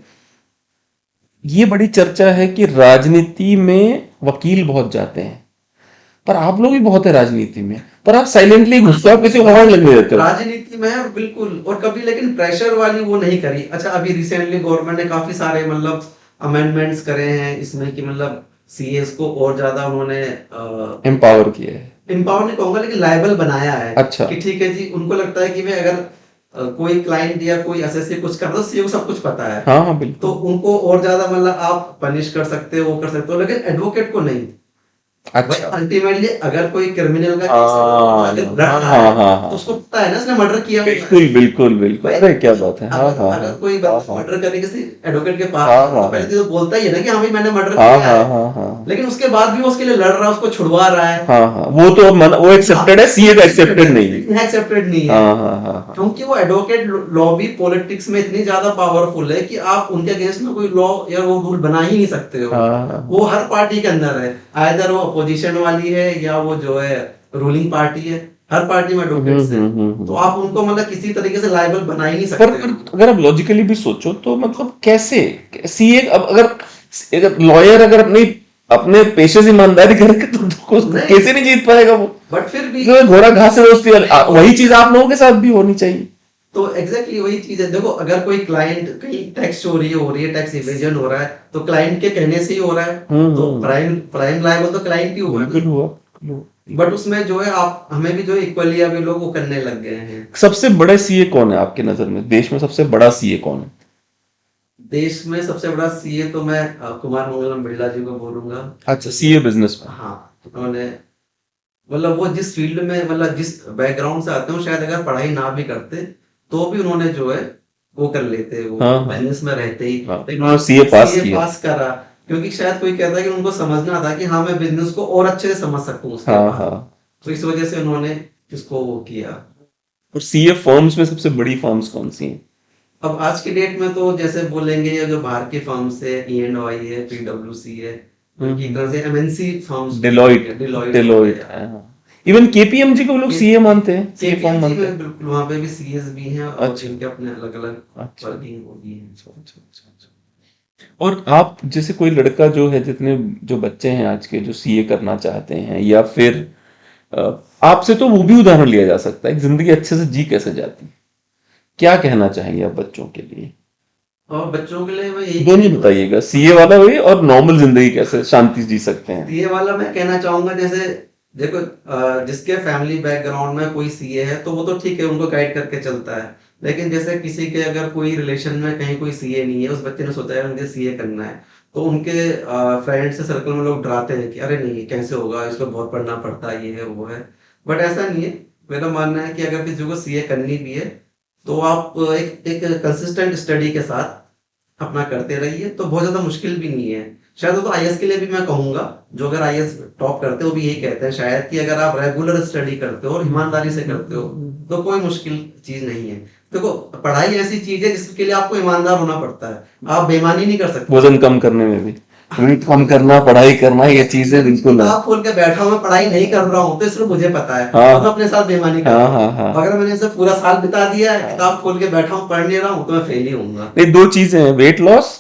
ये बड़ी चर्चा है कि राजनीति में वकील बहुत जाते हैं, पर आप लोग भी बहुत है राजनीति में, पर आप साइलेंटली घुसते हो, आप किसी को हवा नहीं लगने देते हो। राजनीति में है बिल्कुल, और कभी लेकिन प्रेशर वाली वो नहीं करी। अच्छा, अभी रिसेंटली गवर्नमेंट ने काफी सारे मतलब अमेंडमेंट्स करे हैं इसमें, कि मतलब सीएस को और ज्यादा उन्होंने एम्पावर किया है। एम्पावर नहीं कहूंगा, लेकिन लायबल बनाया है। अच्छा। कि ठीक है जी, उनको लगता है कि भाई अगर कोई क्लाइंट या कोई एसएससी कुछ कर रहा है, सीए को सब कुछ पता है, हाँ हाँ तो बिल्कुल। उनको और ज्यादा मतलब आप पनिश कर सकते हो, वो कर सकते हो, लेकिन एडवोकेट को नहीं। भाई अच्छा। अल्टीमेटली अगर कोई क्रिमिनल का केस हाँ अगर लड़ हाँ रहा हाँ है, हाँ तो हाँ। उसको पता है ना उसने मर्डर किया हुआ है। बिल्कुल बिल्कुल बिल्कुल, भाई अरे क्या बात है, हाँ अगर हाँ हाँ। अगर कोई हाँ बंदा हाँ मर्डर करने किसी एडवोकेट के पास हाँ आता है, हाँ तो पहले हाँ तो बोलता ही है ना कि हाँ भाई मैंने मर्डर हाँ किया हाँ है। हाँ हाँ लेकिन उसके बाद भी वो उसके लिए लड़ रहा है, उसको छुड़वा रहा है। हाँ हाँ, वो तो अब वो एक्सेप्टेड है, सीए का एक्सेप्टेड नहीं है। लेकिन एक्सेप्टेड नहीं है, हाँ हाँ हाँ हाँ क्योंकि वो एडवोकेट लॉबी पॉलिटिक्स में इतनी ज्यादा पावरफुल है कि आप उनके अगेंस्ट में कोई लॉ या वो रूल बना ही नहीं सकते हो। हाँ हाँ हाँ। वो हर पार्टी के अंदर है, आइदर वो अपोजिशन वाली है या वो जो है रूलिंग पार्टी है। हर पार्टी में एडवोकेट्स हैं, तो आप उनको मतलब किसी तरीके से लायबल बना ही नहीं पर सकते हो। अगर आप लॉजिकली भी सोचो तो मतलब कैसे, सीए अब अगर लॉयर अगर अपनी अपने पेशे से ईमानदारी करे तो नहीं, कैसे नहीं जीत पाएगा वो। बट फिर भी जो घोड़ा घास है उसकी नहीं, वही चीज आप लोगों के साथ भी होनी चाहिए। तो एग्जैक्टली वही चीज है। देखो अगर कोई क्लाइंट कहीं टैक्स चोरी हो रही है, टैक्स इवेजन हो रहा है, तो क्लाइंट के कहने से ही हो रहा है, तो हम्म। प्राइम प्राइम लायबल तो क्लाइंट ही हुआ बिल्कुल ना। हुआ, बिल्कुल हुआ। बट उसमें जो है आप हमें भी जो इक्वली अभी लोग वो करने लग गए हैं। सबसे बड़े सीए कौन है आपके नजर में, देश में सबसे बड़ा सीए कौन है? देश में सबसे बड़ा सीए तो मैं कुमार मंगलम बिरला जी को बोलूंगा। अच्छा, सीए बिजनेस में। हाँ, उन्होंने मतलब वो जिस फील्ड में मतलब जिस बैकग्राउंड से आते हो, शायद अगर पढ़ाई ना भी करते तो भी उन्होंने जो है वो कर लेते, वो हाँ हाँ बिजनेस में रहते ही, हाँ, लेकिन उन्होंने सीए पास सीए किया। पास करा, क्योंकि शायद कोई कहता है कि उनको समझना था कि हाँ मैं बिजनेस को और अच्छे से समझ सकूं उसके हाँ बाद, हाँ। तो इस वजह से उन्होंने इसको वो किया। और सीए फर्म्स में सबसे बड़ी फर्म्स कौन सी हैं? अब आज के डेट में तो जैसे बोलेंगे, ये जो बाहर के फर्म्स है, E&Y है, PwC है, जो कि एक तरह से एमएनसी फर्म्स भी हो डिलॉइट, गया, डिलॉयट हो डिलॉइट गया, है हाँ। इवन केपीएमजी को लोग सीए मानते हैं, सीए फर्म केपीएमजी मानते में हैं। बिल्कुल वहां पे भी सीएस भी हैं और अच्छा इनके अपने अलग अलग अच्छा वर्किंग होगी है। अच्छा अच्छा अच्छा अच्छा। और आप जैसे कोई लड़का जो है, जितने जो बच्चे हैं आज के जो सीए करना चाहते हैं, या फिर अ, आपसे तो वो भी उदाहरण लिया जा सकता है, एक जिंदगी अच्छे से जी कैसे जाती है, क्या कहना चाहेंगे आप बच्चों के लिए? और बच्चों के लिए मैं यही दोनों कहूंगा, बताइएगा, सीए वाला भी और नॉर्मल जिंदगी कैसे शांति से जी सकते हैं। सीए वाला मैं कहना चाहूंगा, जैसे देखो जिसके फैमिली बैकग्राउंड में कोई सीए है तो वो तो ठीक है, उनको गाइड करके चलता है, लेकिन जैसे किसी के अगर कोई रिलेशन में कहीं कोई सीए नहीं है, उस बच्चे ने सोचा है मुझे सीए करना है, तो उनके फ्रेंड्स से सर्कल में लोग डराते हैं कि अरे नहीं कैसे होगा, इसको बहुत पढ़ना पड़ता है, ये है वो है, बट ऐसा नहीं है। मेरा मानना है कि अगर किसी को सीए करनी भी है तो आप एक एक कंसिस्टेंट स्टडी के साथ अपना करते रहिए, तो बहुत ज्यादा मुश्किल भी नहीं है। शायद वो तो आईएएस के लिए भी मैं कहूंगा, जो अगर आईएएस टॉप करते हो भी यही कहते हैं शायद, कि अगर आप रेगुलर स्टडी करते हो और ईमानदारी से करते हो तो कोई मुश्किल चीज नहीं है। देखो पढ़ाई ऐसी चीज है जिसके लिए आपको ईमानदार होना पड़ता है, आप बेईमानी नहीं कर सकते। वजन कम करने में भी, वेट कम करना, पढ़ाई करना, ये चीजें बिल्कुल है। किताब खोल के बैठा हूँ, मैं पढ़ाई नहीं कर रहा हूँ तो इसलिए मुझे पता है, हाँ तो मैं अपने साथ बेईमानी कर हाँ रहा हाँ हूँ। हाँ अगर मैंने इसे पूरा साल बिता दिया है, किताब खोल के बैठा हूँ, पढ़ नहीं रहा हूँ, तो मैं फेल ही होऊंगा। नहीं, दो चीजें हैं, वेट लॉस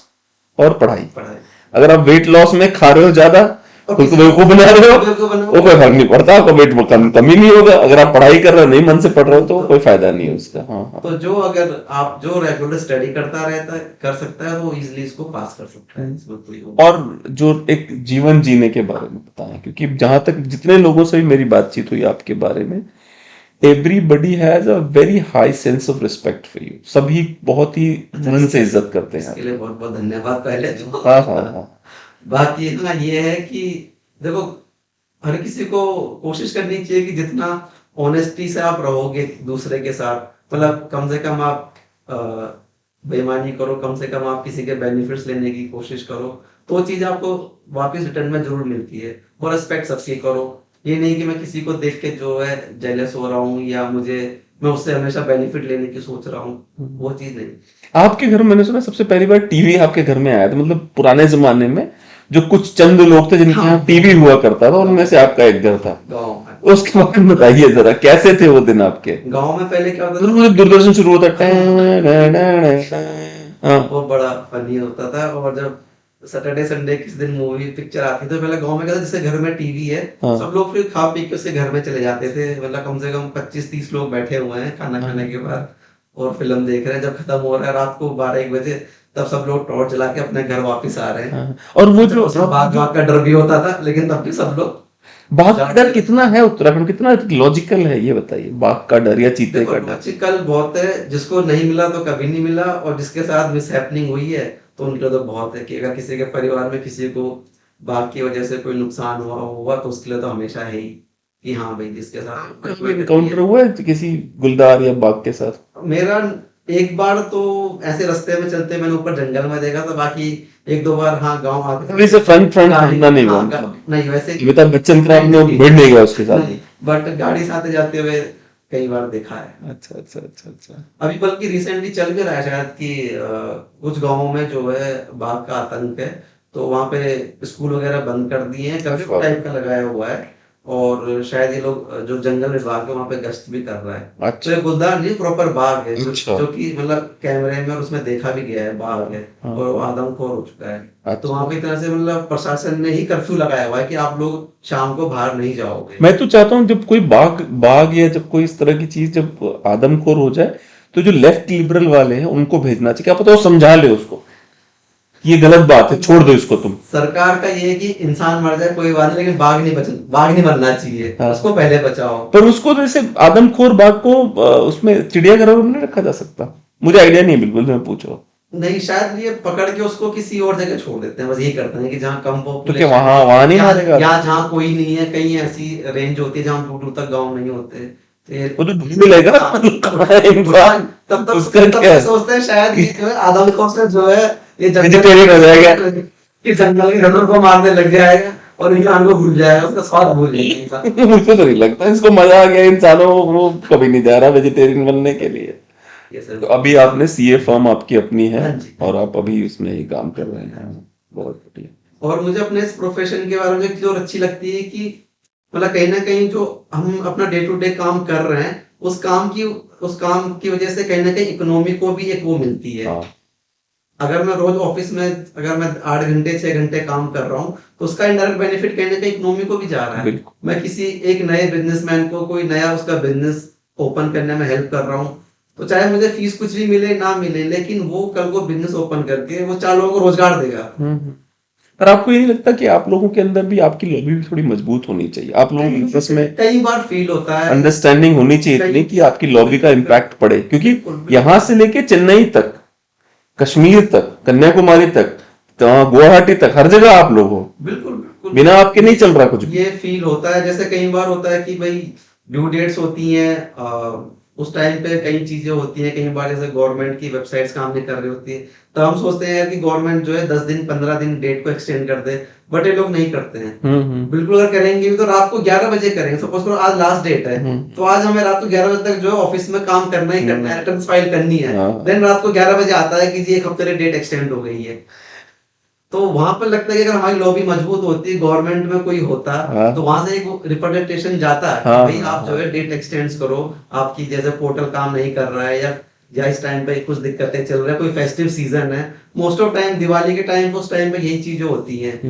और पढ़ाई। पढ़ाई अगर आप वेट लॉस में खा रहे हो ज्यादा और तो किसी बेवकूफ बना रहे हो, को बना, वो कोई फर्क नहीं पड़ता, आपका वेट कमी नहीं होगा। अगर आप पढ़ाई कर रहे हो, नहीं मन से पढ़ रहे हो, तो तो कोई फायदा नहीं है उसका। हाँ हाँ। तो जो अगर आप जो रेगुलर स्टडी करता रहता है, कर सकता है, वो इजीली इसको पास कर सकता है, इसमें कोई वो और जो एक जीवन जीने के बारे में बताएं, क्योंकि जहां तक जितने लोगों से भी मेरी बातचीत हुई आपके बारे में, everybody has a very high sense of respect for you, सभी बहुत ही मन से इज्जत करते हैं इसके आपकी। लिए बहुत बहुत धन्यवाद पहले तो। हाँ हाँ हाँ। बाकी ना ये है कि देखो, हर किसी को कोशिश करनी चाहिए कि जितना ऑनेस्टी से आप रहोगे दूसरे के साथ, मतलब कम से कम आप अ, बेईमानी करो, कम से कम आप किसी के बेनिफिट्स लेने की कोशिश करो, तो वो चीज आपको वापस रिटर्न में जरूर मिलती है। और रिस्पेक्ट सबकी करो, ये नहीं कि मैं किसी को देख के जो है जेलस हो रहा हूँ, या मुझे मैं उससे हमेशा बेनिफिट लेने की सोच रहा हूँ, वो चीज नहीं। आपके घर में मैंने सुना सबसे पहली बार टीवी आपके घर में आया था, मतलब पुराने जमाने में जो कुछ चंद लोग थे जिनके यहाँ हाँ, टीवी हुआ करता था, उनमें से आपका एक घर था। गाँव में, उसके बारे में बताइए जरा, कैसे थे वो दिन आपके? गाँव में पहले क्या होता मतलब था, मुझे दूरदर्शन शुरू होता हाँ वो बड़ा फनी होता था। और जब सैटरडे संडे किस दिन मूवी पिक्चर आती तो पहले गांव में क्या था, जैसे घर में टीवी है, हाँ सब लोग फिर खा पी के उसके घर में चले जाते थे, मतलब कम से कम 25-30 लोग बैठे हुए हैं खाना खाने के बाद और फिल्म देख रहे हैं। जब खत्म हो रहा है रात को 12-1 बजे, तब सब लोग टॉर्च जला के अपने घर वापस आ रहे हैं। हाँ। और वो जो उसमें बाघ वाघ का डर भी होता था, लेकिन तब भी सब लोग बाघ का डर कितना है उत्तराखंड, कितना लॉजिकल है ये बताइए, बाघ का डर या चीते देखो का डर? लॉजिकल बहुत है, जिसको नहीं मिला तो कभी नहीं मिला, और जिसके साथ मिस हैपनिंग हुई है तो उनके लिए तो बहुत है, कि अगर किसी के परिवार में किसी को बाघ की वजह से कोई नुकसान हुआ तो उसके लिए तो हमेशा है ही, कि हाँ भाई जिसके साथ कभी इनकाउंटर हुआ है किसी गुलदार या बाघ के साथ? मेरा एक बार तो ऐसे रास्ते में चलते मैंने ऊपर जंगल में देखा था, बाकी 1-2 बार हाँ गांव आते अभी से फ्रंट फ्रंट गाड़ी, हमला नहीं हुआ हाँ मतलब? नहीं वैसे अमिताभ बच्चन का आपने भिड़ नहीं गया उसके साथ? नहीं, बट गाड़ी से आते जाते हुए कई बार देखा है। अच्छा अच्छा अच्छा अच्छा। अभी बल्कि रिसेंटली चल भी रहा है शायद कि कुछ गांवों में जो है बाघ का आतंक है, तो वहां पे स्कूल वगैरह बंद कर दिए हैं, अरे कर्फ्यू बाप टाइप का लगाया हुआ है, और शायद ये लोग जो जंगल विभाग है वहां पे गश्त भी कर रहा है। रे। तो ये गुलदार नहीं, प्रॉपर बाघ है, अच्छा जो कि मतलब कैमरे में और उसमें देखा भी गया है, बाघ है हाँ और वो आदमखोर हो चुका है। तो अच्छा। वहां पे एक तरह से मतलब प्रशासन ने ही कर्फ्यू लगाया हुआ है कि आप लोग शाम को बाहर नहीं जाओगे। मैं तो चाहता हूँ जब कोई बाघ बाघ या जब कोई इस तरह की चीज जब आदमखोर हो जाए, तो जो लेफ्ट लिबरल वाले हैं उनको भेजना चाहिए, क्या पता वो समझा ले उसको कि ये गलत बात है, छोड़ दो इसको तुम। सरकार का ये है कि इंसान मर जाए कोई बात नहीं, लेकिन बाघ नहीं मरना चाहिए, हाँ। उसको पहले बचाओ। पर उसको जैसे आदमखोर बाघ को उसमें चिड़ियाघरों में नहीं रखा जा सकता? मुझे आइडिया नहीं है बिल्कुल, मैं पूछ रहा हूँ। नहीं, शायद ये पकड़ के उसको किसी और जगह छोड़ देते हैं, बस यही करते हैं कि जहाँ कम तो क्या पॉपुलेशन वहां वहां नहीं या मारेगा? या जहाँ कोई नहीं है, कहीं ऐसी रेंज होती है जहाँ दूर दूर तक गांव नहीं होते, फिर वो तो ढूंढ भी लेगा ना, मतलब कहाँ है इंसान, तब तक उसका तब क्या तक है, सोचते हैं शायद ये जो है आदम कौसर जो है ये वेजिटेरियन हो जाएगा। कि जंगल के जानवर को मारने लग जाएगा और इंसान को भूल जाएगा, उसका स्वाद भूल जाएगा। मुझे तो नहीं लगता इसको मजा आ गया इंसानों, वो कभी नहीं जा रहा वेजिटेरियन बनने के लिए। ये सर। तो अभी आपने सीए फर्म आपकी अपनी है हाँ जी, हाँ और जी। आप अभी उसमें ही काम कर रहे हैं, बहुत बढ़िया। और मुझे अपने इस प्रोफेशन के बारे में एक चीज़ और अच्छी लगती है कि मतलब कहीं न कहीं जो हम अपना डे टू डे काम कर रहे हैं, उस काम की वजह से कहीं न कहीं इकोनॉमी को भी एक वो मिलती है। हाँ अगर मैं रोज़ ऑफ़िस में अगर मैं 8 घंटे 6 घंटे काम कर रहा हूँ, तो उसका इनडायरेक्ट बेनिफिट कहीं न कहीं इकोनॉमी को भी जा रहा है। बिल्कुल। मैं किसी एक नए बिज़नेसमैन को कोई नया उसका बिज़नेस ओपन करने में हेल्प कर रहा हूँ, तो चाहे मुझे फ़ीस कुछ भी मिले ना मिले, लेकिन वो कल को बिज़नेस ओपन करके वो 4 लोगों को रोज़गार देगा। पर आपको ये नहीं लगता कि आप लोगों के अंदर भी आपकी लॉबी भी थोड़ी मजबूत होनी चाहिए, आप लोगों के आपस में कई बार फ़ील होता है। अंडरस्टैंडिंग होनी चाहिए कई इतनी कि आपकी लॉबी का बिल्कुल, इम्पैक्ट पड़े, क्योंकि बिल्कुल, बिल्कुल। यहाँ से लेके चेन्नई तक, कश्मीर तक, कन्याकुमारी तक, तो गुवाहाटी तक, हर जगह आप लोग हो, बिल्कुल, बिल्कुल। बिना आपके नहीं चल रहा कुछ भी। ये फ़ील होता है, जैसे कई बार होता है कि भई ड्यू डेट्स होती हैं, उस टाइम पे कई चीज़ें होती हैं, कई बार जैसे गवर्नमेंट की वेबसाइट्स काम नहीं कर रही होती है, तो हम सोचते हैं यार कि गवर्नमेंट जो है 10 दिन 15 दिन डेट को एक्सटेंड कर दे, बट ये लोग नहीं करते हैं। बिल्कुल अगर करेंगे भी तो रात को 11 बजे करेंगे, सपोज़ करो आज लास्ट डेट है, तो आज हमें रात को 11 बजे तक जो है ऑफ़िस में काम करना ही करना है, रिटर्न्स फाइल करनी है। हाँ। देन रात को 11 बजे आता है कि जी 1 हफ्ते की डेट एक्सटेंड हो गई है। तो वहां पर लगता है कि अगर हमारी लॉबी मजबूत होती, गवर्नमेंट में कोई होता, हाँ तो वहां से एक रिप्रेजेंटेशन जाता कि हाँ भाई हाँ आप जो है डेट एक्सटेंड करो, आपकी जैसे पोर्टल काम नहीं कर रहा है, या इस टाइम पे कुछ दिक्कतें चल रही है, कोई फेस्टिव सीजन है, मोस्ट ऑफ टाइम दिवाली के टाइम पे उस टाइम पे यही चीजें होती हैं,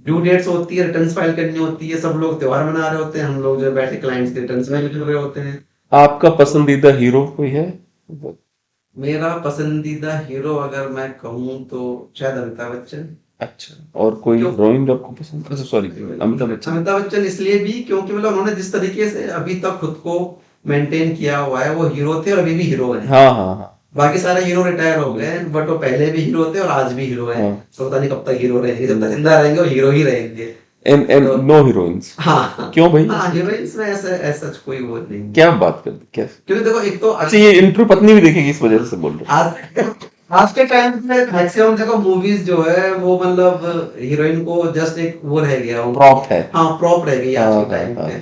ड्यू डेट्स होती है, रिटर्न्स फाइल करनी होती है, सब लोग त्योहार मना रहे होते हैं, हम लोग जो है बैठे क्लाइंट्स के रिटर्न्स फाइल कर रहे होते हैं। आपका पसंदीदा हीरो कोई है? मेरा पसंदीदा हीरो अगर मैं कहूँ तो शायद अमिताभ बच्चन। अच्छा, और कोई क्यों? हीरोइन आपको पसंद? अच्छा सॉरी, अमिताभ बच्चन। अमिताभ बच्चन इसलिए भी क्योंकि मतलब उन्होंने जिस तरीके से अभी तक खुद को मेंटेन किया हुआ है, वो हीरो थे और अभी भी हीरो हैं। हाँ हाँ हाँ बाकी सारे हीरो रिटायर हो गए हैं, बट वो पहले भी हीरो थे और आज भी हीरो हैं। हाँ। तो पता नहीं कब तक हीरो रहेंगे, जब तक जिंदा रहेंगे वो हीरो ही रहेंगे। एंड तो नो हीरोइंस? हाँ, क्यों भाई? हाँ, हीरोइंस में ऐसा ऐसा कोई वो नहीं है। क्या बात कर दी, क्या? क्योंकि देखो एक तो अच्छा, ये इंटरव्यू पत्नी भी देखेगी इस वजह से बोल रहे आज आज के टाइम पे मैक्सिमम देखो मूवीज जो है वो मतलब हीरोइन को जस्ट एक वो रह गया हो? वो, प्रॉप है। हाँ प्रॉप रह गई आज हाँ के हाँ टाइम हाँ। पे।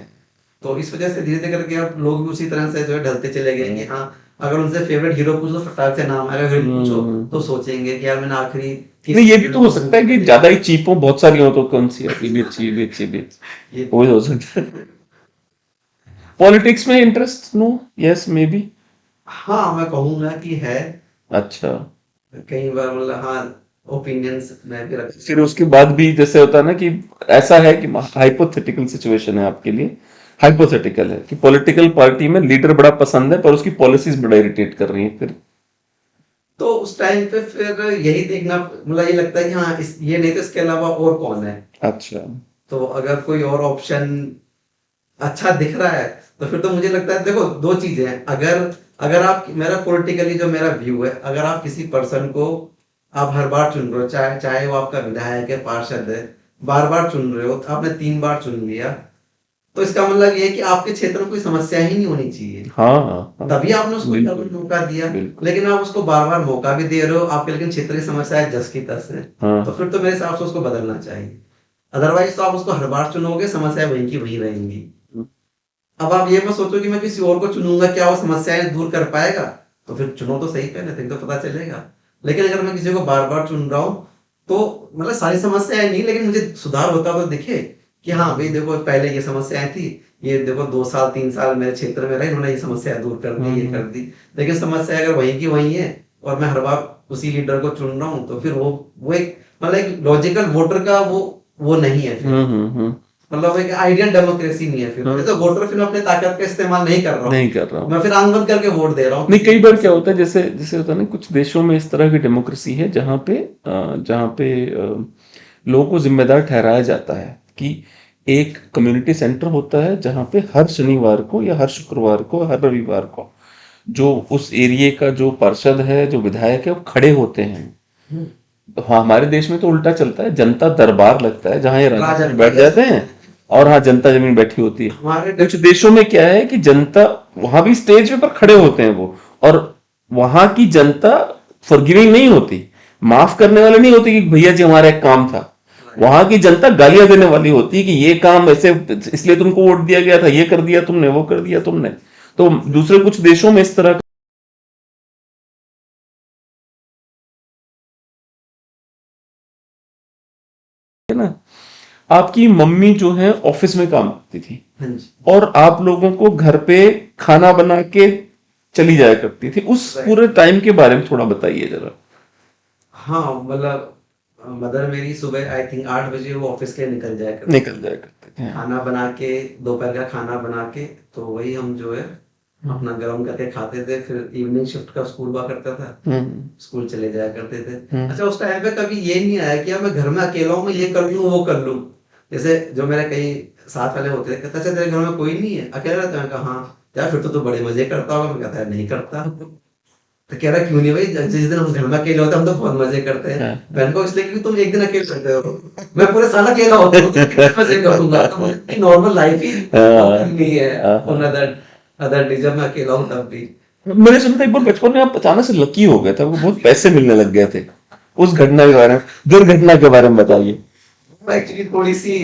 तो इस वजह से धीरे धीरे करके अब लोग भी उसी तरह से जो है ढलते चले गए कि हाँ, अगर उनसे फेवरेट हीरो पूछो फटाक से नाम आएगा, हीरोइन पूछो तो सोचेंगे कि यार मैंने आखिरी नहीं, ये भी तो हो सकता है कि ज्यादा ही चीप हो, बहुत सारी हो तो कौन सी है, ये भी अच्छी, ये भी अच्छी, ये भी अच्छी। ये वो भी हो सकता है। पॉलिटिक्स में interest? No? Yes may be? हाँ मैं कहूंगा कि है। अच्छा। कई बार मतलब हाँ, ओपिनियंस मैं भी रख। फिर उसके बाद भी जैसे होता है ना कि ऐसा है कि हाइपोथेटिकल सिचुएशन है आपके लिए, हाइपोथेटिकल है कि पॉलिटिकल पार्टी में लीडर बड़ा पसंद है पर उसकी पॉलिसीज बड़ा इरिटेट कर रही हैं, फिर? तो उस टाइम पे फिर यही देखना मतलब ये लगता है कि हाँ ये नहीं तो इसके अलावा और कौन है। अच्छा। तो अगर कोई और ऑप्शन अच्छा दिख रहा है तो फिर तो मुझे लगता है देखो दो चीजें हैं, अगर अगर आप मेरा पॉलिटिकली जो मेरा व्यू है, अगर आप किसी पर्सन को आप हर बार चुन रहे हो, चाहे चाहे वो आपका विधायक है, पार्षद है, बार बार चुन रहे हो, तो आपने 3 बार चुन लिया, तो इसका मतलब ये है कि आपके क्षेत्र में कोई समस्या ही नहीं होनी चाहिए, हाँ हाँ हाँ, तभी आपने उसको बिल्कुल मौका दिया। बिल्कुल। लेकिन आप उसको बार बार मौका भी दे रहे हो, आपके लेकिन क्षेत्र की समस्या है जस की तस है, तो हाँ फिर तो मेरे हिसाब से उसको बदलना चाहिए। अदरवाइज तो आप उसको हर बार चुनोगे, समस्या वहीं की वहीं रहेंगी। अब आप ये मत सोचो कि मैं किसी और को चुनूंगा, क्या वो समस्याएं दूर कर पाएगा, तो फिर चुनो तो सही पहले, फिर तो पता चलेगा। लेकिन अगर मैं किसी को बार बार चुन रहा हूँ तो मतलब सारी समस्याएं नहीं, लेकिन मुझे सुधार होता तो दिखे कि हाँ भाई देखो पहले ये समस्याएं थी, ये देखो 2 साल 3 साल मेरे क्षेत्र में रहे, इन्होंने ये समस्या दूर कर दी, ये कर दी। लेकिन समस्या अगर वहीं की वहीं है और मैं हर बार उसी लीडर को चुन रहा हूँ, तो फिर वो एक मतलब एक लॉजिकल वोटर का वो नहीं है फिर, मतलब एक आइडियल डेमोक्रेसी नहीं है फिर। जैसे वोटर फिर अपने ताकत का इस्तेमाल नहीं कर रहा नहीं हूँ, कर रहा हूँ। मैं फिर आंख बंद करके वोट दे रहा हूँ। नहीं, कई बार क्या होता है, जैसे जैसे होता है ना कुछ देशों में इस तरह की डेमोक्रेसी है जहाँ पे लोगों को जिम्मेदार ठहराया जाता है कि एक कम्युनिटी सेंटर होता है जहाँ पे हर शनिवार को या हर शुक्रवार को हर रविवार को जो उस एरिया का जो पार्षद है, जो विधायक है, वो खड़े होते हैं। तो हाँ, हमारे देश में तो उल्टा चलता है, जनता दरबार लगता है जहाँ ये राजा राजन बैठ जाते हैं और हाँ जनता जमीन बैठी होती है। हमारे कुछ देशों में क्या है कि जनता वहां भी स्टेज पे पर खड़े होते हैं वो, और वहां की जनता फॉरगिविंग नहीं होती, माफ करने वाले नहीं होती कि भैया जी हमारा एक काम था। वहां की जनता गालियां देने वाली होती है कि ये काम ऐसे, इसलिए तुमको वोट दिया गया था, ये कर दिया तुमने, वो कर दिया तुमने। तो दूसरे कुछ देशों में इस तरह का है ना। आपकी मम्मी जो है ऑफिस में काम करती थी, हाँ जी, और आप लोगों को घर पे खाना बना के चली जाया करती थी, उस राइट। पूरे टाइम के बारे में थोड़ा बताइए जरा। हाँ, मतलब मदर मेरी सुबह आई थिंक 8 बजे वो ऑफिस के लिए निकल जाया करती निकल थी। जाया करते थे, हाँ। खाना बना के, दोपहर का खाना बना के, तो वही हम जो है हम्म। अपना गर्म करके खाते थे। फिर इवनिंग शिफ्ट का स्कूल हुआ करता था, हम्म। स्कूल चले जाया करते थे। हम्म। अच्छा, उस टाइम पे कभी ये नहीं आया कि यार मैं घर में अकेला हूँ, मैं ये कर लूँ वो कर लूँ। जैसे जो मेरे कई साथ वाले होते थे, कहते अच्छा तेरे घर में कोई नहीं है, अकेला रहता है? मैं कहा हाँ। यार फिर तो तू बड़े मजे करता होगा। मैं कहता है नहीं करता। तो कह रहा क्यों नहीं भाई, जिस दिन हम घर में अकेले होते हैं हम तो बहुत मजे करते हैं। हाँ। बहन को इसलिए क्योंकि तुम एक दिन अकेले रहते हो, मैं पूरे साल अकेला होता हूँ तो कितने मजे करूंगा। तो मुझे नॉर्मल लाइफ ही वो हाँ, करनी है हाँ, उन अदर अदर डे जब मैं अकेला हूँ तब भी। मैंने सुना था एक बार बचपन में आप अचानक से लकी हो गए थे, आपको बहुत पैसे मिलने लग गए थे, उस घटना के बारे में, दुर्घटना के बारे में बताइए। एक्चुअली थोड़ी सी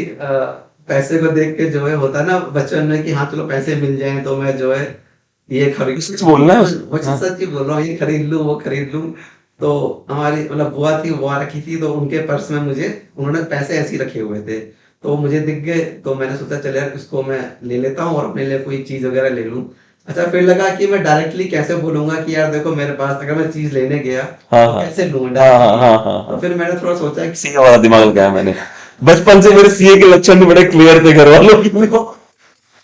पैसे को देख के जो है होता है ना बचपन में कि हाँ चलो पैसे मिल जाएं तो मैं जो है ये खरीद, सच बोलना है वो हाँ। सच ही बोल रहा हूँ, ये खरीद लूँ वो खरीद लूँ। तो हमारी मतलब बुआ थी, बुआ रखी थी, तो उनके पर्स में मुझे उन्होंने पैसे ऐसे ही रखे हुए थे। तो मुझे दिख गए तो मैंने सोचा चल यार इसको मैं ले लेता हूँ और अपने लिए कोई चीज वगैरह ले लूँ। अच्छा, फिर लगा कि मैं डायरेक्टली कैसे बोलूंगा कि यार देखो मेरे पास, अगर मैं चीज लेने गया हाँ, तो हाँ, कैसे लूँ हाँ, हाँ, डायरेक्टली। हाँ, हाँ, तो हाँ। फिर मैंने थोड़ा सोचा कि सीए वाला दिमाग लगाया मैंने, बचपन से मेरे सीए के लक्षण भी बड़े क्लियर थे घर वालों की।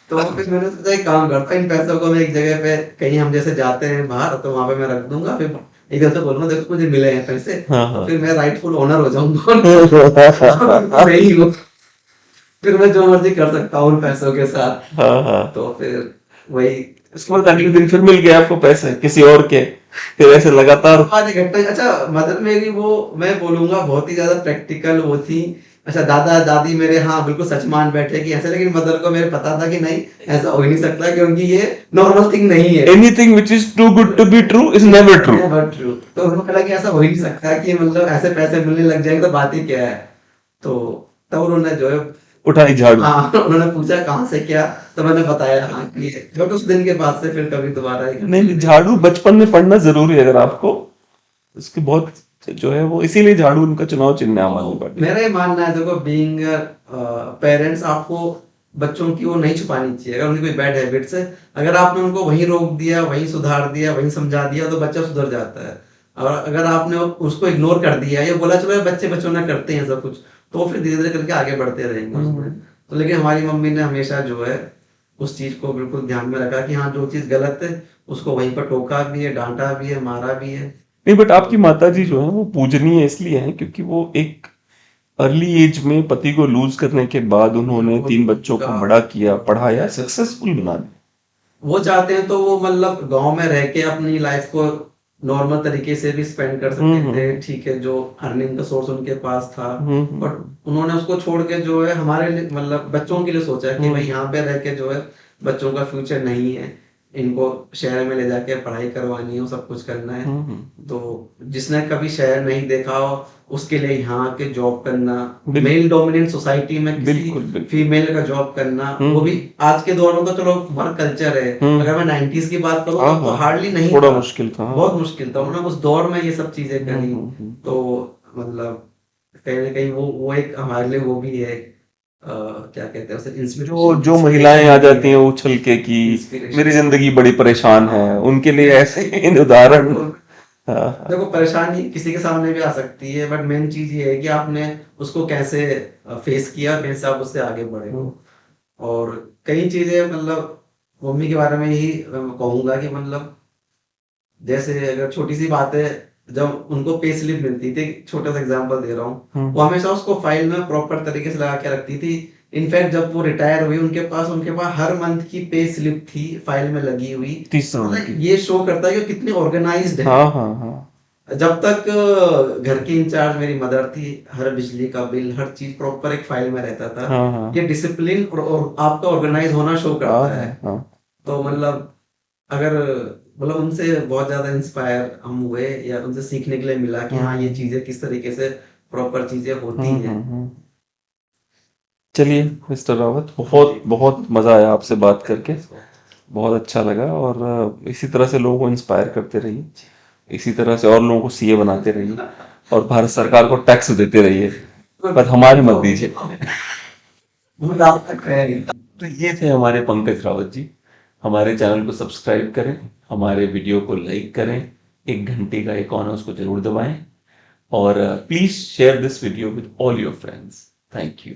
तो फिर मैंने सोचा एक काम करता हूँ, इन पैसों को मैं एक जगह पे कहीं हम जैसे जाते हैं बाहर तो वहां पे मैं रख दूंगा। फिर एकदम से बोलूंगा देखो मुझे मिले हैं पैसे, हाँ, तो हाँ। फिर मैं राइटफुल ओनर हो जाऊंगा उनका। नहीं हूँ, फिर मैं जो मर्जी कर सकता हूँ उन पैसों के साथ। हाँ, हाँ। तो फिर वही उसके बाद अगले दिन फिर मिल गया आपको पैसे किसी और के, फिर ऐसे लगातार। आज घटना। अच्छा, मदर मेरी वो मैं बोलूंगा बहुत ही ज्यादा प्रैक्टिकल वो थी। अच्छा, दादा दादी मेरे हाँ बिल्कुल सच मान बैठे कि ऐसे, लेकिन मदर को मेरे पता था कि नहीं ऐसा हो ही नहीं सकता क्योंकि ये नॉर्मल थिंग नहीं है। Anything which is too good to be true is never true. Never true. तो उनको लगा कि ऐसा हो ही नहीं सकता कि मतलब ऐसे पैसे मिलने लग जाएंगे तो बात ही क्या है। तो तब उन्होंने जो है उठाई झाड़ू। हाँ उन्होंने पूछा कहाँ से क्या, तो मैंने बताया हाँ कि बट उस दिन के बाद से फिर कभी दोबारा ये नहीं नहीं, झाड़ू बचपन में पढ़ना जरूरी है अगर आपको, उसकी बहुत जो है वो, इसीलिए झाड़ू उनका चुनाव चिन्ह है हमारे पार्टी। मेरा ये मानना है देखो, बीइंग पेरेंट्स आपको बच्चों की वो नहीं छुपानी चाहिए। अगर उनकी कोई बैड हैबिट्स है, अगर आपने उनको वहीं रोक दिया, वहीं सुधार दिया, वहीं समझा दिया तो बच्चा सुधर जाता है। और अगर आपने उसको इग्नोर कर दिया या बोला चलो ये बच्चे बच्चों ने करते हैं सब कुछ, तो वो फिर धीरे धीरे करके आगे बढ़ते रहेंगे उसमें। तो लेकिन हमारी मम्मी ने हमेशा जो है उस चीज को बिल्कुल ध्यान में रखा कि हाँ जो चीज गलत है उसको वहीं पर टोका भी है, डांटा भी है, मारा भी है। नहीं बट तो आपकी माता जी जो है वो पूजनीय इसलिए हैं क्योंकि वो एक अर्ली एज में पति को लूज करने के बाद उन्होंने बहुत 3 बच्चों को बड़ा किया, पढ़ाया, सक्सेसफुल बना दिया। वो चाहते हैं तो वो मतलब गांव में रह के अपनी लाइफ को नॉर्मल तरीके से भी स्पेंड कर सकते थे। हम्म। ठीक है, जो अर्निंग का सोर्स उनके पास था, बट हम्म। उन्होंने उसको छोड़ के जो है हमारे लिए मतलब बच्चों के लिए सोचा कि भाई यहाँ पे रह के जो है बच्चों का फ्यूचर नहीं है, इनको शहर में ले जाके पढ़ाई करवानी है, वो सब कुछ करना है। तो जिसने कभी शहर नहीं देखा हो उसके लिए यहाँ के जॉब करना, मेल डोमिनेंट सोसाइटी में किसी बिल्कुल बिल्कुल। फीमेल का जॉब करना, वो भी आज के दौर में तो चलो वर्क कल्चर है। अगर मैं 90s की बात करूँ हाँ तो हाँ, हार्डली नहीं थोड़ा था, मुश्किल था, हाँ। बहुत मुश्किल था। उन्होंने उस दौर में ये सब चीजें करी। हम्म। तो मतलब कहीं ना कहीं वो एक हमारे लिए वो भी है, क्या कहते हैं उसे, जो इंस्पिरेशन जो महिलाएं आ इंस्पिरेशन भी जाती है। हैं उछल के कि मेरी इंस्पिरेशन जिंदगी बड़ी परेशान है, उनके लिए ऐसे इन उदाहरण। हाँ हाँ। देखो, परेशानी किसी के सामने भी आ सकती है, बट मेन चीज ये है कि आपने उसको कैसे फेस किया, कैसे आप उससे आगे बढ़े हो। और कई चीजें मतलब मम्मी के बारे में यही कहूंगा कि मतलब जैसे अगर छोटी सी बात है, जब उनको पे स्लिप मिलती थी, छोटा सा एग्जांपल दे रहा हूँ, वो हमेशा उसको फाइल में प्रॉपर तरीके से लगा के रखती थी। इनफैक्ट जब वो रिटायर हुई उनके पास हर मंथ की पे स्लिप थी फाइल में लगी हुई। 30 साल मतलब की। ये शो करता है कि कितने ऑर्गेनाइज्ड है। हाँ हाँ हाँ। जब तक घर की इंचार्ज मेरी मदर थी, हर बिजली का बिल, हर चीज प्रॉपर एक फाइल में रहता था। हाँ हाँ ये डिसिप्लिन और आपका ऑर्गेनाइज होना शो हाँ करता हाँ है। हाँ तो मतलब अगर मतलब उनसे बहुत ज्यादा इंस्पायर हम हुए या उनसे सीखने के लिए मिला कि हाँ ये चीजें किस तरीके से प्रॉपर चीजें होती हैं। हम्म। चलिए मिस्टर रावत, बहुत जी बहुत मजा आया आपसे बात करके, बहुत अच्छा लगा। और इसी तरह से लोगों को इंस्पायर करते रहिए, इसी तरह से और लोगों को सीए बनाते रहिए, और भारत सरकार को टैक्स देते रहिए, पर हमारे मत दीजिए। तो ये थे हमारे पंकज रावत जी। हमारे चैनल को सब्सक्राइब करें, हमारे वीडियो को लाइक करें, एक घंटे का आइकॉन है उसको जरूर दबाएं, और please share this video with all your friends. Thank you.